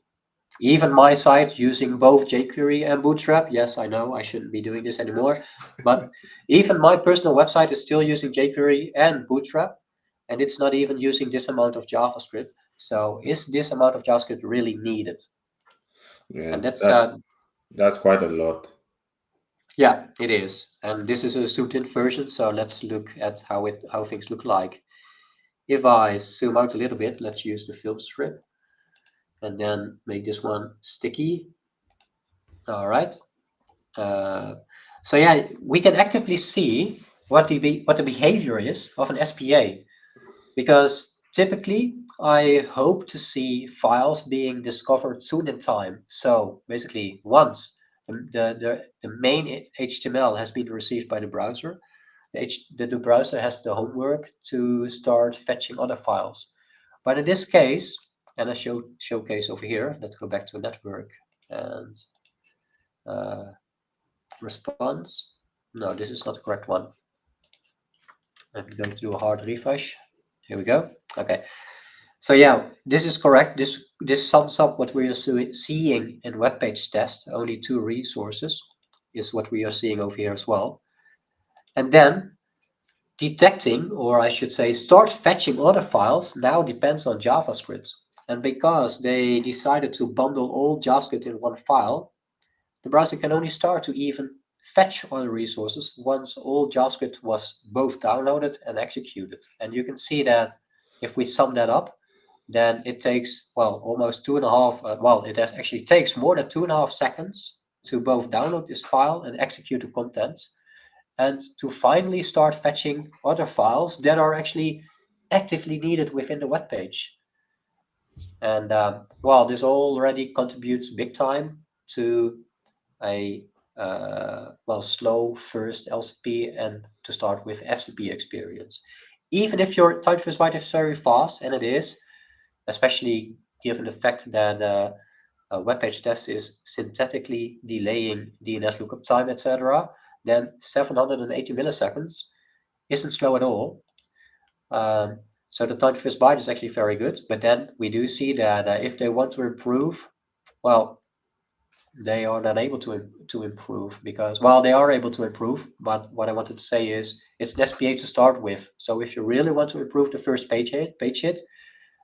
Speaker 1: Even my site using both jQuery and Bootstrap. Yes, I know I shouldn't be doing this anymore, but even my personal website is still using jQuery and Bootstrap, and it's not even using this amount of JavaScript. So is this amount of JavaScript really needed?
Speaker 2: Yeah,
Speaker 1: And
Speaker 2: that's quite a lot.
Speaker 1: yeah, it is. And this is a zoomed-in version, so let's look at how things look like. If I zoom out a little bit, let's use the film strip and then make this one sticky. All right. Uh, so yeah, we can actively see what the behavior is of an SPA, because typically I hope to see files being discovered soon in time. So basically, once the main HTML has been received by the browser, the browser has the homework to start fetching other files. But in this case, and I showcase over here, let's go back to network and uh, response. No, this is not the correct one. I'm going to do a hard refresh. Here we go. Okay. So yeah, this is correct. This sums up what we are seeing in web page test. Only two resources is what we are seeing over here as well. And then detecting, or I should say, start fetching other files now depends on JavaScript. And because they decided to bundle all JavaScript in one file, the browser can only start to even fetch other resources once all JavaScript was both downloaded and executed. And you can see that if we sum that up, then it takes, well, almost 2.5, well, it actually takes more than 2.5 seconds to both download this file and execute the contents, and to finally start fetching other files that are actually actively needed within the web page. And well, this already contributes big time to a well, slow first LCP and to start with FCP experience. Even if your time to first byte is very fast, and it is, especially given the fact that a web page test is synthetically delaying DNS lookup time, etc., then 780 milliseconds isn't slow at all. So the time to first byte is actually very good, but then we do see that if they want to improve, well, they are not able to improve because, well, they are able to improve, but what I wanted to say is it's an SPA to start with. So if you really want to improve the first page hit,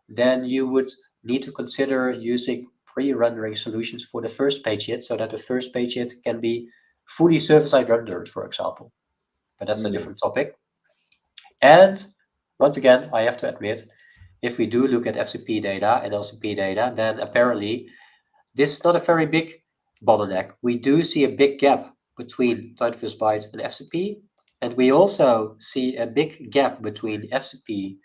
Speaker 1: then you would need to consider using pre-rendering solutions for the first page hit so that the first page hit can be fully server-side rendered, for example. But that's a different topic. And once again, I have to admit, if we do look at FCP data and LCP data, then apparently this is not a very big bottleneck. We do see a big gap between time to first byte and FCP, and we also see a big gap between FCP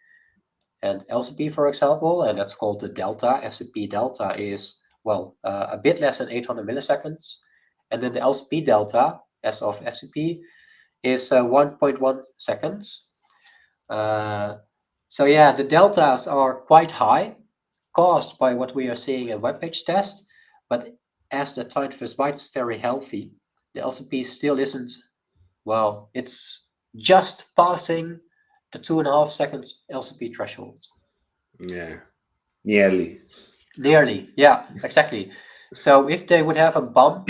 Speaker 1: and LCP, for example, and that's called the delta. FCP delta is, well, a bit less than 800 milliseconds, and then the LCP delta, as of FCP, is 1.1 seconds. So yeah, the deltas are quite high, caused by what we are seeing in web page test, but as the time to first byte is very healthy, the LCP still isn't, well, it's just passing the 2.5 seconds LCP threshold.
Speaker 2: Yeah, nearly.
Speaker 1: Nearly, yeah, exactly. So if they would have a bump,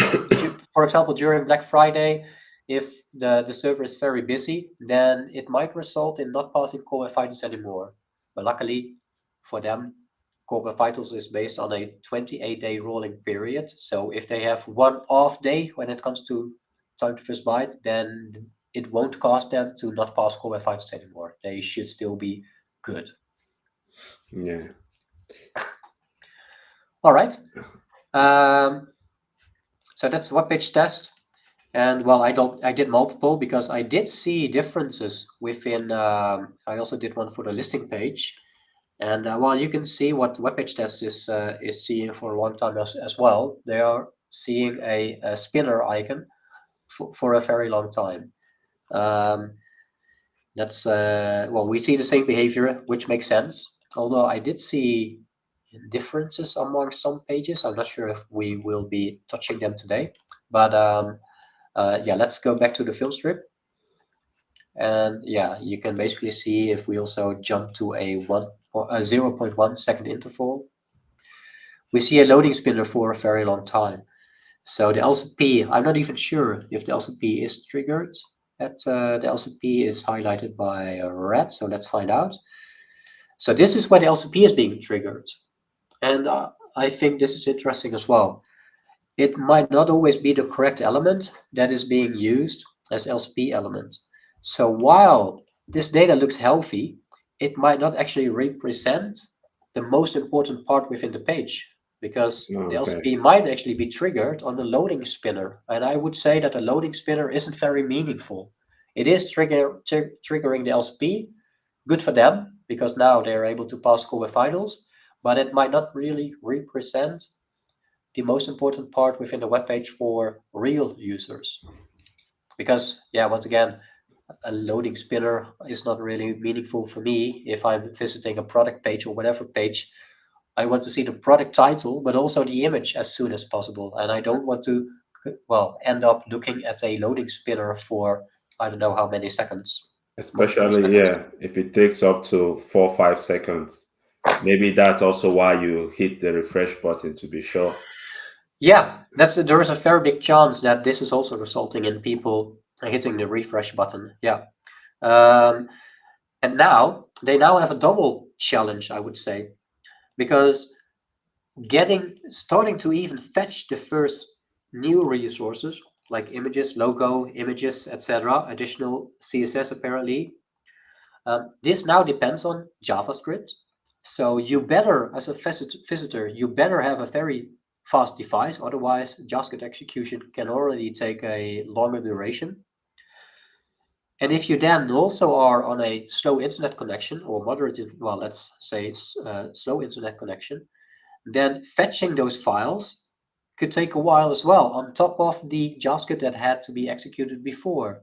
Speaker 1: for example, during Black Friday, if the server is very busy, then it might result in not passing Core Web Vitals anymore. But luckily for them, Core Web Vitals is based on a 28-day rolling period. So if they have one off day when it comes to time to first byte, then it won't cause them to not pass Core Web Vitals anymore. They should still be good.
Speaker 2: Yeah.
Speaker 1: All right. So that's web page test. And well, I did multiple because I did see differences within. I also did one for the listing page, and well, you can see what web page test is seeing for a long time as well. They are seeing a spinner icon for a very long time. That's well, we see the same behavior, which makes sense. Although I did see differences among some pages. I'm not sure if we will be touching them today, but yeah, let's go back to the film strip. And yeah, you can basically see if we also jump to a 0.1 second interval, we see a loading spinner for a very long time. So the LCP, I'm not even sure if the LCP is triggered. The LCP is highlighted by red, so let's find out. So this is where the LCP is being triggered. And I think this is interesting as well. It might not always be the correct element that is being used as LCP element. So while this data looks healthy, it might not actually represent the most important part within the page, because the LCP might actually be triggered on the loading spinner. And I would say that the loading spinner isn't very meaningful. It is triggering the LCP, good for them, because now they're able to pass Core Web Vitals, but it might not really represent the most important part within the web page for real users. Because yeah, once again, a loading spinner is not really meaningful for me. If I'm visiting a product page or whatever page, I want to see the product title, but also the image as soon as possible. And I don't want to, well, end up looking at a loading spinner for I don't know how many seconds.
Speaker 2: Especially, yeah, if it takes up to 4 or 5 seconds. Maybe that's also why you hit the refresh button to be sure.
Speaker 1: Yeah, there is a very big chance that this is also resulting in people hitting the refresh button. Yeah. And now they now have a double challenge, I would say, because starting to even fetch the first new resources like images, logo, images, etc., additional CSS apparently, This now depends on JavaScript. So you better, as a visitor, you better have a very fast device. Otherwise, JavaScript execution can already take a longer duration. And if you then also are on a slow internet connection or moderate, well, let's say slow internet connection, then fetching those files could take a while as well, on top of the JavaScript that had to be executed before.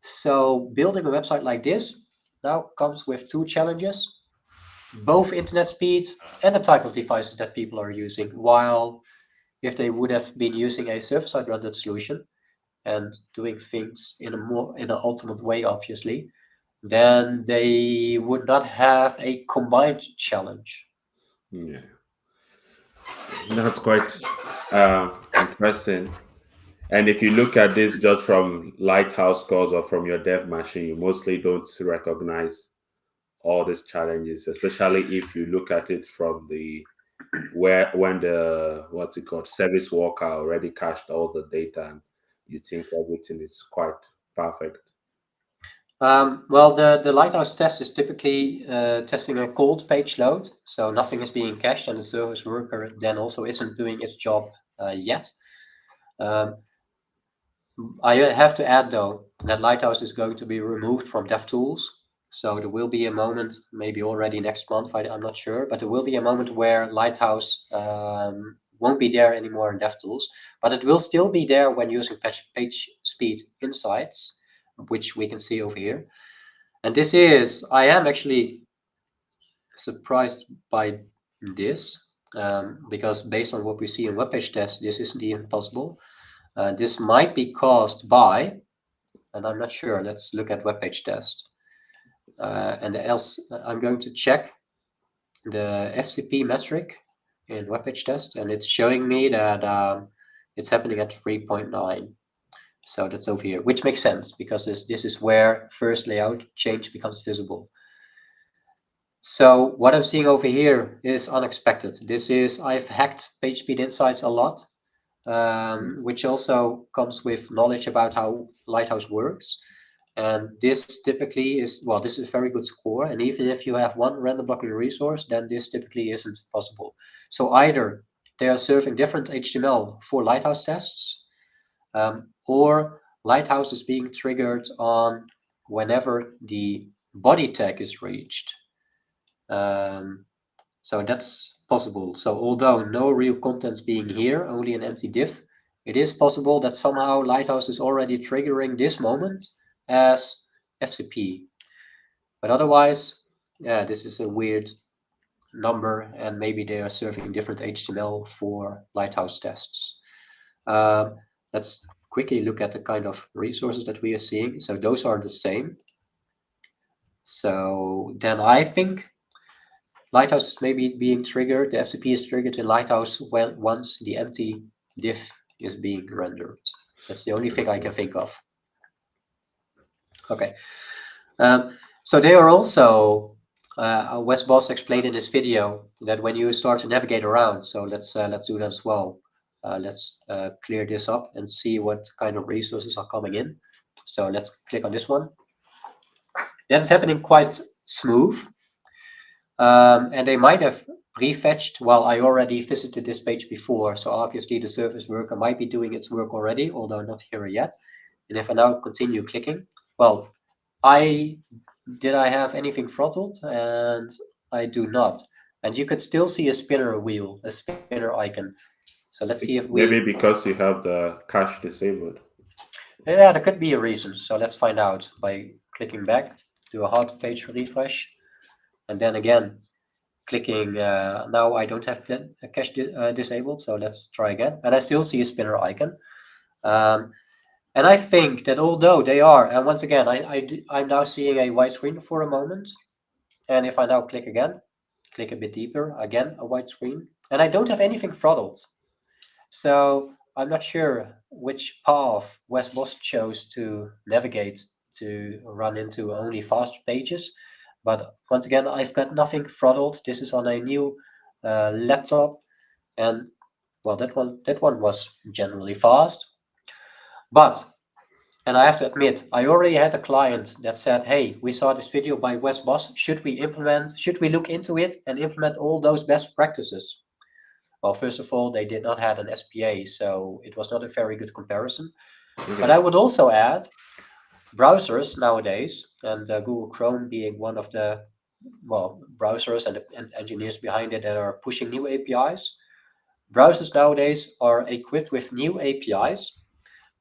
Speaker 1: So building a website like this now comes with two challenges, both internet speed and the type of devices that people are using. While if they would have been using a server-side rendered solution and doing things in an ultimate way, obviously, then they would not have a combined challenge.
Speaker 2: Yeah, that's quite interesting. And if you look at this just from Lighthouse scores or from your dev machine, you mostly don't recognize all these challenges, especially if you look at it from the where when the what's it called service worker already cached all the data and you think everything is quite perfect.
Speaker 1: Well, the Lighthouse test is typically testing a cold page load, so nothing is being cached, and the service worker then also isn't doing its job yet. Um, I have to add though that Lighthouse is going to be removed from DevTools, so there will be a moment, maybe already next month, I'm not sure, but there will be a moment where Lighthouse won't be there anymore in DevTools, but it will still be there when using page speed insights, which we can see over here. And this is, I am actually surprised by this, because based on what we see in web page tests, this isn't even possible. This might be caused by, and I'm not sure, let's look at web page test. And else, I'm going to check the FCP metric in web page test, and it's showing me that it's happening at 3.9. So that's over here, which makes sense because this is where first layout change becomes visible. So what I'm seeing over here is unexpected. This is, I've hacked PageSpeed Insights a lot, which also comes with knowledge about how Lighthouse works. And this typically is, well, this is a very good score. And even if you have one random blocking resource, then this typically isn't possible. So either they are serving different HTML for Lighthouse tests, or Lighthouse is being triggered on whenever the body tag is reached. So that's possible. So although no real content's being here, only an empty div, it is possible that somehow Lighthouse is already triggering this moment as FCP. But otherwise, yeah, this is a weird number, and maybe they are serving different HTML for Lighthouse tests. Let's quickly look at the kind of resources that we are seeing. So those are the same. So then I think Lighthouse is maybe being triggered. The FTP is triggered in Lighthouse when once the empty div is being rendered. That's the only thing I can think of. Okay. So they are also, Wes Bos explained in this video that when you start to navigate around, so let's do that as well. Let's clear this up and see what kind of resources are coming in. So let's click on this one. That's happening quite smooth. And they might have prefetched, well, I already visited this page before, so obviously the service worker might be doing its work already, although not here yet. And if I now continue clicking, well, did I have anything throttled? And I do not. And you could still see a spinner wheel, a spinner icon. So let's see if
Speaker 2: Maybe
Speaker 1: we,
Speaker 2: because you have the cache disabled.
Speaker 1: yeah, there could be a reason. So let's find out by clicking back, do a hard page refresh, and then again, clicking, now I don't have the cache disabled, so let's try again. And I still see a spinner icon. And I think that although they are, and once again, I'm now seeing a white screen for a moment. And if I now click again, click a bit deeper, again, a white screen. And I don't have anything throttled. So I'm not sure which path Wes Bos chose to navigate to run into only fast pages. But once again, I've got nothing throttled. This is on a new laptop, and well, that one was generally fast. But And I have to admit, I already had a client that said, hey, we saw this video by Wes Bos. Should we look into it and implement all those best practices? Well, first of all, they did not have an SPA, so it was not a very good comparison. But I would also add browsers nowadays, and Google Chrome being one of the browsers and engineers behind it that are pushing new APIs. Browsers nowadays are equipped with new APIs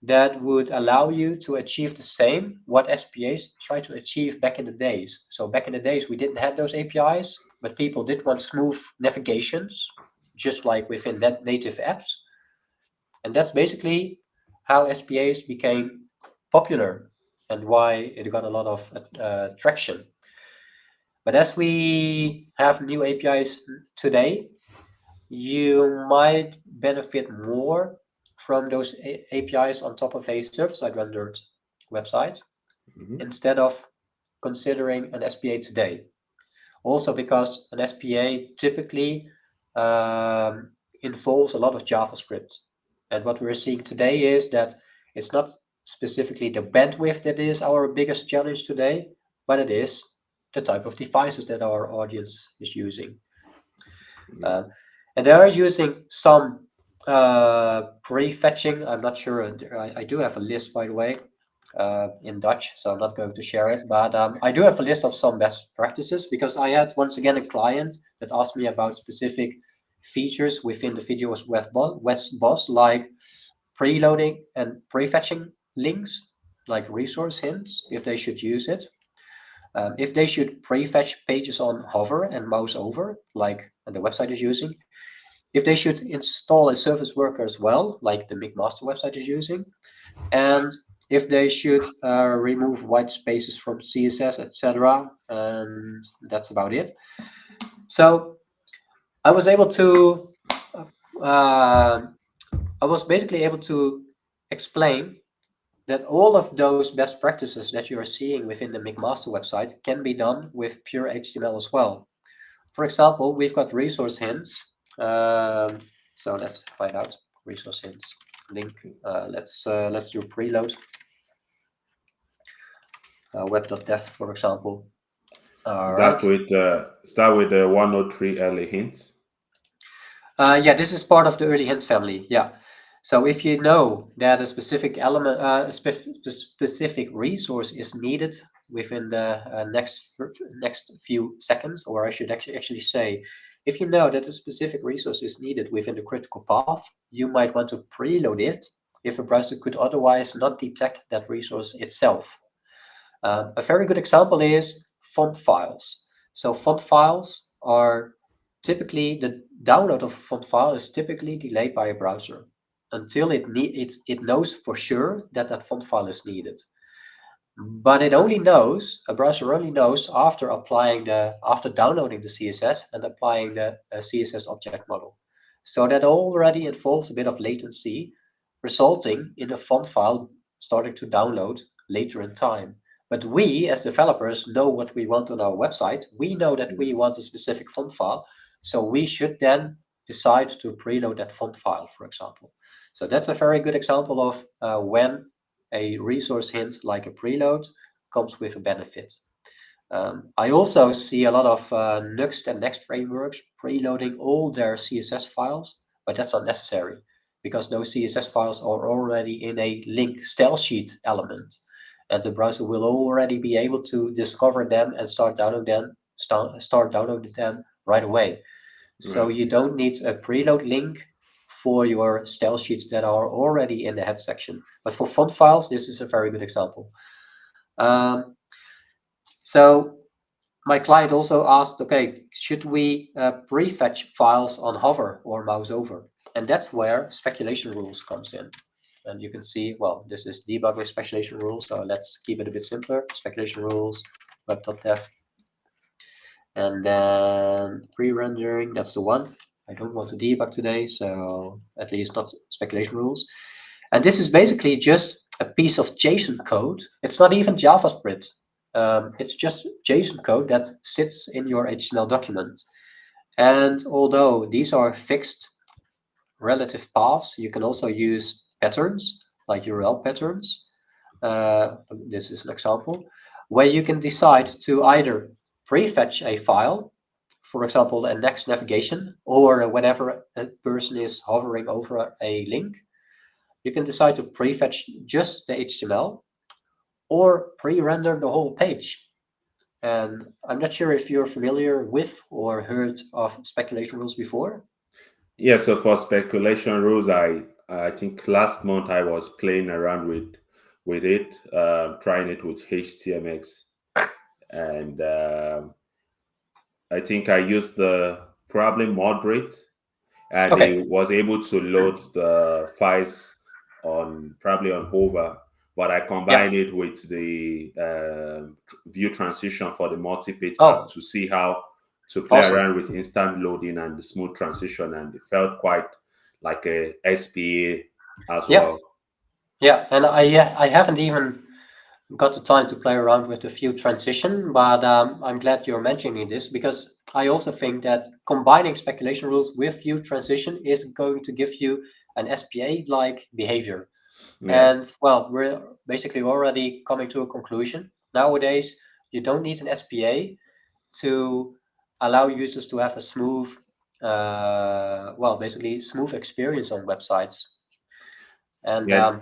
Speaker 1: that would allow you to achieve the same what SPAs tried to achieve back in the days. So back in the days, we didn't have those APIs, but people did want smooth navigations, just like within native apps. And that's basically how SPAs became popular and why it got a lot of traction. But as we have new APIs today, you might benefit more from those APIs on top of a server-side rendered website instead of considering an SPA today. Also because an SPA typically involves a lot of JavaScript. And what we're seeing today is that it's not specifically the bandwidth that is our biggest challenge today, but it is the type of devices that our audience is using. And they are using some prefetching. I'm not sure. I do have a list, by the way, in Dutch, so I'm not going to share it. But I do have a list of some best practices because I had once again a client that asked me about specific features within the video of Wes Bos, like preloading and prefetching links, like resource hints, if they should use it. If they should prefetch pages on hover and mouse over, like the website is using, if they should install a service worker as well, like the McMaster website is using, and if they should remove white spaces from CSS, etc. And that's about it. So I was able to, I was basically able to explain that all of those best practices that you are seeing within the McMaster website can be done with pure HTML as well. For example, we've got resource hints. So let's find out resource hints link. Let's do preload. Web.dev, for example.
Speaker 2: Start with the 103 early hints.
Speaker 1: Yeah, this is part of the early hints family. Yeah. So if you know that a specific element, specific resource is needed within the next few seconds, or I should actually say, if you know that a specific resource is needed within the critical path, you might want to preload it if a browser could otherwise not detect that resource itself. A very good example is font files. So font files are typically, the download of a font file is typically delayed by a browser until it knows for sure that that font file is needed. But a browser only knows after downloading the CSS and applying the CSS object model. So that already involves a bit of latency, resulting in the font file starting to download later in time. But we, as developers, know what we want on our website. We know that we want a specific font file, so we should then decide to preload that font file, for example. So that's a very good example of when a resource hint like a preload comes with a benefit. I also see a lot of Next and Next frameworks preloading all their CSS files, but that's unnecessary because those CSS files are already in a link style sheet element, and the browser will already be able to discover them and start downloading them right away. So you don't need a preload link for your style sheets that are already in the head section. But for font files, this is a very good example. So my client also asked, okay, should we prefetch files on hover or mouse over? And that's where speculation rules comes in. And you can see, well, this is debug with speculation rules. So let's keep it a bit simpler. Speculation rules, web.dev. And then pre-rendering, that's the one. I don't want to debug today, so at least not speculation rules. And this is basically just a piece of JSON code. It's not even JavaScript. It's just JSON code that sits in your HTML document. And although these are fixed relative paths, you can also use patterns like URL patterns. this is an example, where you can decide to either prefetch a file, for example, a next navigation, or whenever a person is hovering over a link, you can decide to prefetch just the HTML or pre-render the whole page. And I'm not sure if you're familiar with or heard of speculation rules before.
Speaker 2: Yeah, so for speculation rules, I think last month I was playing around with it, trying it with HTMX, and I think I used the probably moderate, and
Speaker 1: Okay.
Speaker 2: it was able to load the files on probably on hover, but I
Speaker 1: Yeah.
Speaker 2: combined it with the view transition for the multi-page app
Speaker 1: Oh,
Speaker 2: to see how to play
Speaker 1: awesome.
Speaker 2: around with instant loading and the smooth transition, and it felt quite like a SPA as
Speaker 1: Yeah.
Speaker 2: well.
Speaker 1: Yeah. And I haven't even got the time to play around with the view transition, but I'm glad you're mentioning this because I also think that combining speculation rules with view transition is going to give you an SPA-like behavior.
Speaker 2: Yeah,
Speaker 1: And well, we're basically already coming to a conclusion. Nowadays, you don't need an SPA to allow users to have a smooth, well, basically smooth experience on websites. And
Speaker 2: yeah,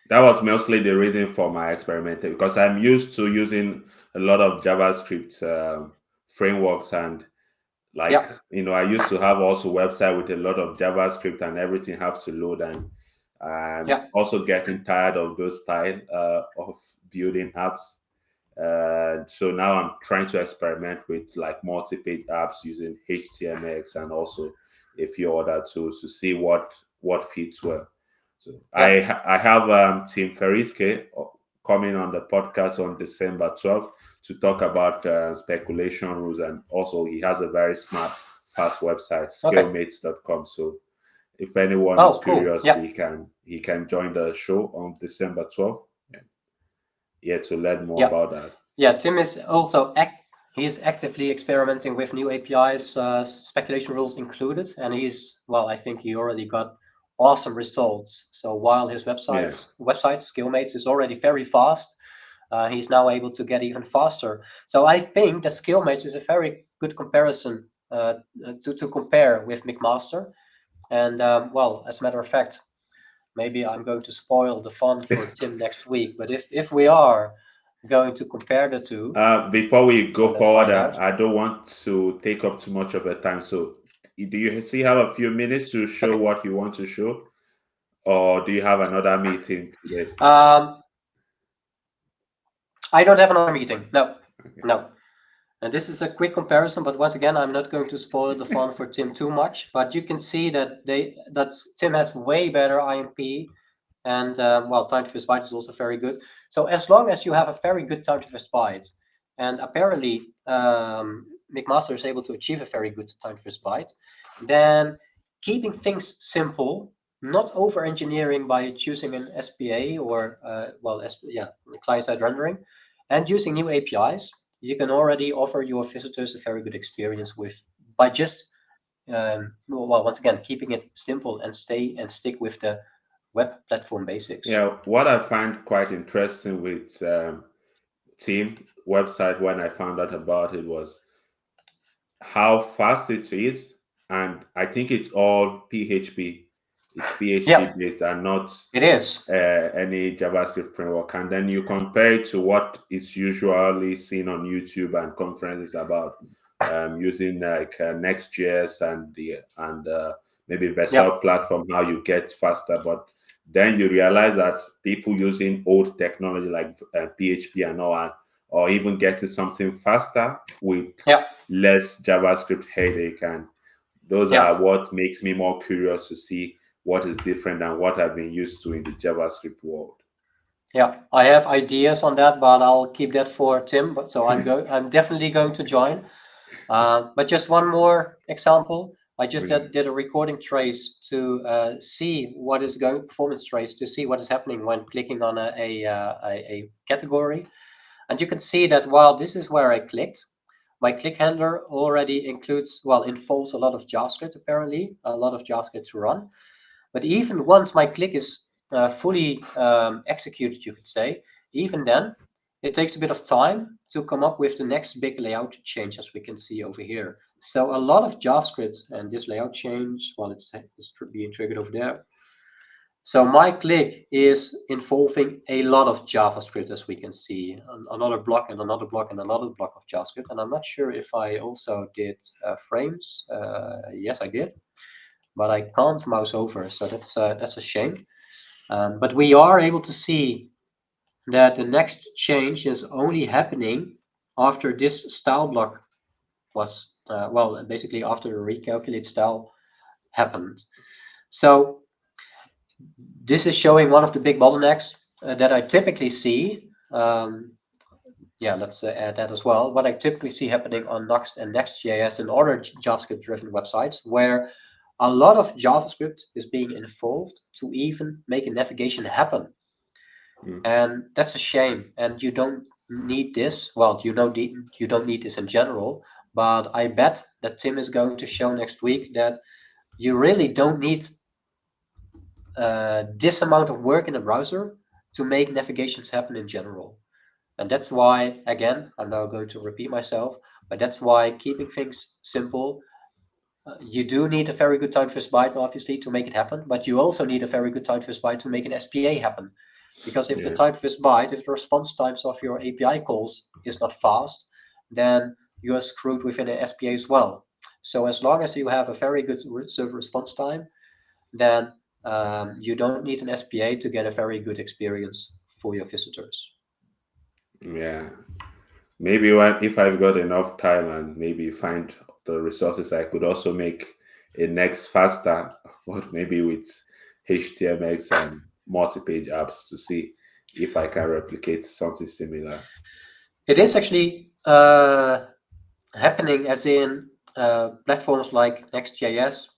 Speaker 2: that was mostly the reason for my experiment because I'm used to using a lot of JavaScript frameworks, and like
Speaker 1: yeah,
Speaker 2: I used to have also website with a lot of JavaScript and everything have to load, and I'm
Speaker 1: yeah,
Speaker 2: also getting tired of those style of building apps. So now I'm trying to experiment with like multi-page apps using HTMX and also a few other tools to see what fits well. So
Speaker 1: yeah.
Speaker 2: I have Tim Feriske coming on the podcast on December 12th to talk about speculation rules, and also he has a very smart, fast website,
Speaker 1: Okay.
Speaker 2: scalemates.com. So if anyone is
Speaker 1: Oh, cool.
Speaker 2: curious,
Speaker 1: Yeah,
Speaker 2: he can join the show on December 12th. And yeah, to learn more
Speaker 1: yeah.
Speaker 2: about that.
Speaker 1: Yeah, Tim is also he is actively experimenting with new APIs, speculation rules included, and he's well, I think he already got awesome results. So while his
Speaker 2: Yeah,
Speaker 1: website Skillmates is already very fast, he's now able to get even faster. So I think that Skillmates is a very good comparison to compare with McMaster. And well, as a matter of fact, maybe I'm going to spoil the fun for Tim next week. But if we are going to compare the two,
Speaker 2: before we
Speaker 1: so
Speaker 2: go
Speaker 1: let's
Speaker 2: forward,
Speaker 1: find out.
Speaker 2: I don't want to take up too much of your time. So, do you still have a few minutes to show
Speaker 1: Okay.
Speaker 2: what you want to show, or do you have another meeting today?
Speaker 1: Um, I don't have another meeting. No,
Speaker 2: Okay.
Speaker 1: no. And this is a quick comparison, but once again, I'm not going to spoil the fun for Tim too much. But you can see that Tim has way better IMP, and well, time to first byte is also very good. So as long as you have a very good time to first byte, and apparently McMaster is able to achieve a very good time to first byte, then keeping things simple, not over engineering by choosing an SPA or well, yeah, client-side rendering, and using new APIs, you can already offer your visitors a very good experience with by just well, once again, keeping it simple and stick with the web platform basics.
Speaker 2: Yeah, what I find quite interesting with Team website when I found out about it was how fast it is, and I think it's all PHP. It's PHP
Speaker 1: Yeah,
Speaker 2: based and not
Speaker 1: it is.
Speaker 2: any JavaScript framework, and then you compare it to what is usually seen on YouTube and conferences about using like Next.js and the and maybe
Speaker 1: Yeah,
Speaker 2: Vessel platform, how you get faster. But then you realize that people using old technology like PHP and all, or even getting something faster with
Speaker 1: yeah,
Speaker 2: less JavaScript headache, and those
Speaker 1: yeah,
Speaker 2: are what makes me more curious to see what is different than what I've been used to in the JavaScript world.
Speaker 1: yeah. I have ideas on that, but I'll keep that for Tim. But so I'm definitely going to join. But just one more example. I just
Speaker 2: Okay.
Speaker 1: did a recording trace to see what is going performance trace to see what is happening when clicking on a category. And you can see that while this is where I clicked, my click handler already includes, well, involves a lot of JavaScript, apparently, a lot of JavaScript to run. But even once my click is fully executed, you could say, even then, it takes a bit of time to come up with the next big layout change, as we can see over here. So a lot of JavaScript and this layout change, well, it's being triggered over there. So my click is involving a lot of JavaScript, as we can see, another block and another block and another block of JavaScript. And I'm not sure if I also did frames. Yes, I did, but I can't mouse over, so that's a shame. But we are able to see that the next change is only happening after this style block was, well, basically after the recalculate style happened. So this is showing one of the big bottlenecks that I typically see. Yeah, let's add that as well. What I typically see happening on Next and Next.js and other JavaScript-driven websites, where a lot of JavaScript is being involved to even make a navigation happen. And that's a shame. And you don't need this. Well, you don't need this in general. But I bet that Tim is going to show next week that you really don't need this amount of work in a browser to make navigations happen in general. And that's why, again, I'm now going to repeat myself, but that's why keeping things simple, you do need a very good time first byte, obviously, to make it happen, but you also need a very good time first byte to make an SPA happen. Because if the time first byte, if the response times of your API calls is not fast, then you are screwed within an SPA as well. So as long as you have a very good server response time, then you don't need an SPA to get a very good experience for your visitors.
Speaker 2: Yeah. Maybe if I've got enough time and maybe find the resources, I could also make a Next faster, but maybe with HTMX and multi-page apps to see if I can replicate something similar.
Speaker 1: It is actually happening, as in platforms like Next.js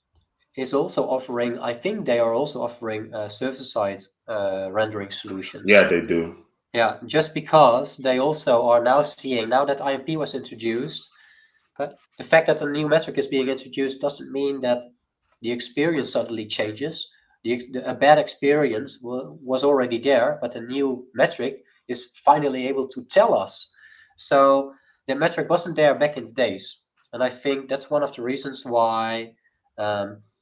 Speaker 1: is also offering, I think they are also offering server-side rendering solutions.
Speaker 2: Yeah, they do.
Speaker 1: Yeah, just because they also are now seeing, now that IMP was introduced, but the fact that a new metric is being introduced doesn't mean that the experience suddenly changes. A bad experience was already there, but a new metric is finally able to tell us. So the metric wasn't there back in the days. And I think that's one of the reasons why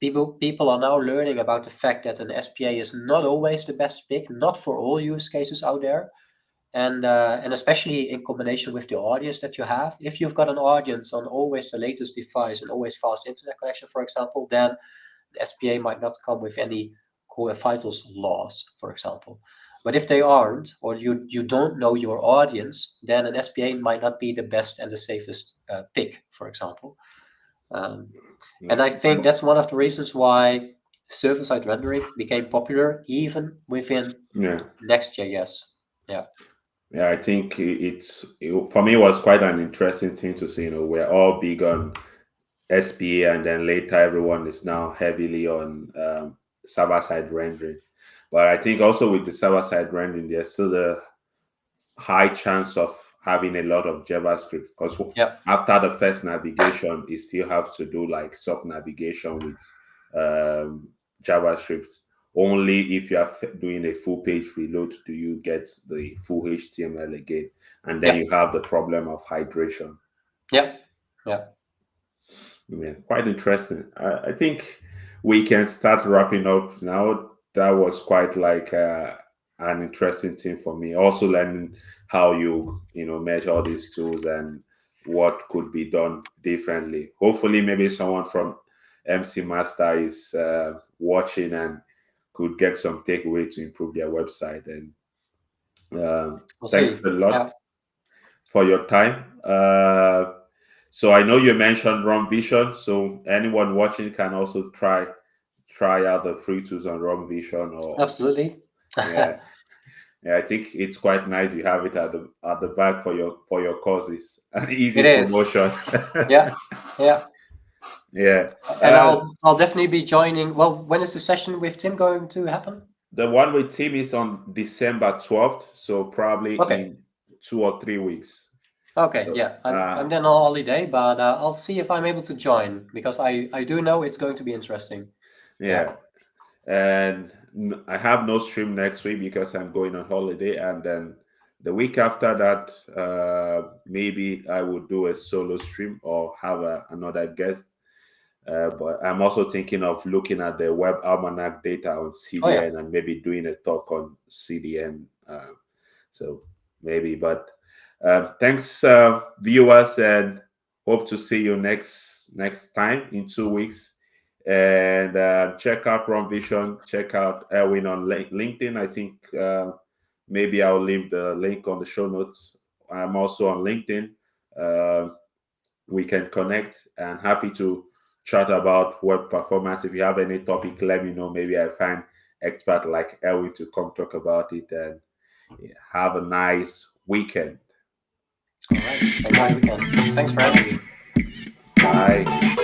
Speaker 1: people are now learning about the fact that an SPA is not always the best pick, not for all use cases out there. And especially in combination with the audience that you have. If you've got an audience on always the latest device and always fast internet connection, for example, then the SPA might not come with any core vitals laws, for example. But if they aren't, or you don't know your audience, then an SPA might not be the best and the safest pick, for example. And I think that's one of the reasons why server-side rendering became popular even within Next.js. Yeah.
Speaker 2: Yeah, I think for me it was quite an interesting thing to see. We're all big on SPA, and then later everyone is now heavily on server-side rendering. But I think also with the server-side rendering, there's still a high chance of having a lot of JavaScript, because after the first navigation, you still have to do like soft navigation with JavaScript. Only if you are doing a full page reload do you get the full HTML again, and then you have the problem of hydration.
Speaker 1: Yeah.
Speaker 2: Quite interesting. I think we can start wrapping up now. That was quite like an interesting thing for me. Also learning how you measure all these tools and what could be done differently. Hopefully, maybe someone from MC Master is watching and could get some takeaway to improve their website. And thanks a lot for your time. So I know you mentioned ROM Vision, so anyone watching can also try out the free tools on ROM Vision. Or
Speaker 1: absolutely.
Speaker 2: Yeah, I think it's quite nice. You have it at the back for your courses. An easy promotion.
Speaker 1: Yeah.
Speaker 2: Yeah.
Speaker 1: And I'll definitely be joining. Well, when is the session with Tim going to happen?
Speaker 2: The one with Tim is on December 12th, so probably in 2 or 3 weeks.
Speaker 1: Okay, so, yeah, I'm then on holiday, but I'll see if I'm able to join, because I do know it's going to be interesting.
Speaker 2: Yeah. And I have no stream next week because I'm going on holiday, and then The week after that, maybe I would do a solo stream or have another guest. But I'm also thinking of looking at the Web Almanac data on
Speaker 1: Oh yeah.
Speaker 2: CDN and maybe doing a talk on CDN. So maybe, but thanks, viewers, and hope to see you next time in 2 weeks. And check out Ron Vision. Check out Erwin on LinkedIn. I think maybe I'll leave the link on the show notes. I'm also on LinkedIn. Uh, we can connect, and happy to chat about web performance. If you have any topic, let me know. Maybe I find expert like Erwin to come talk about it. And have a nice weekend.
Speaker 1: All right. Have a great weekend. Thanks for having me.
Speaker 2: Bye.
Speaker 1: Bye bye.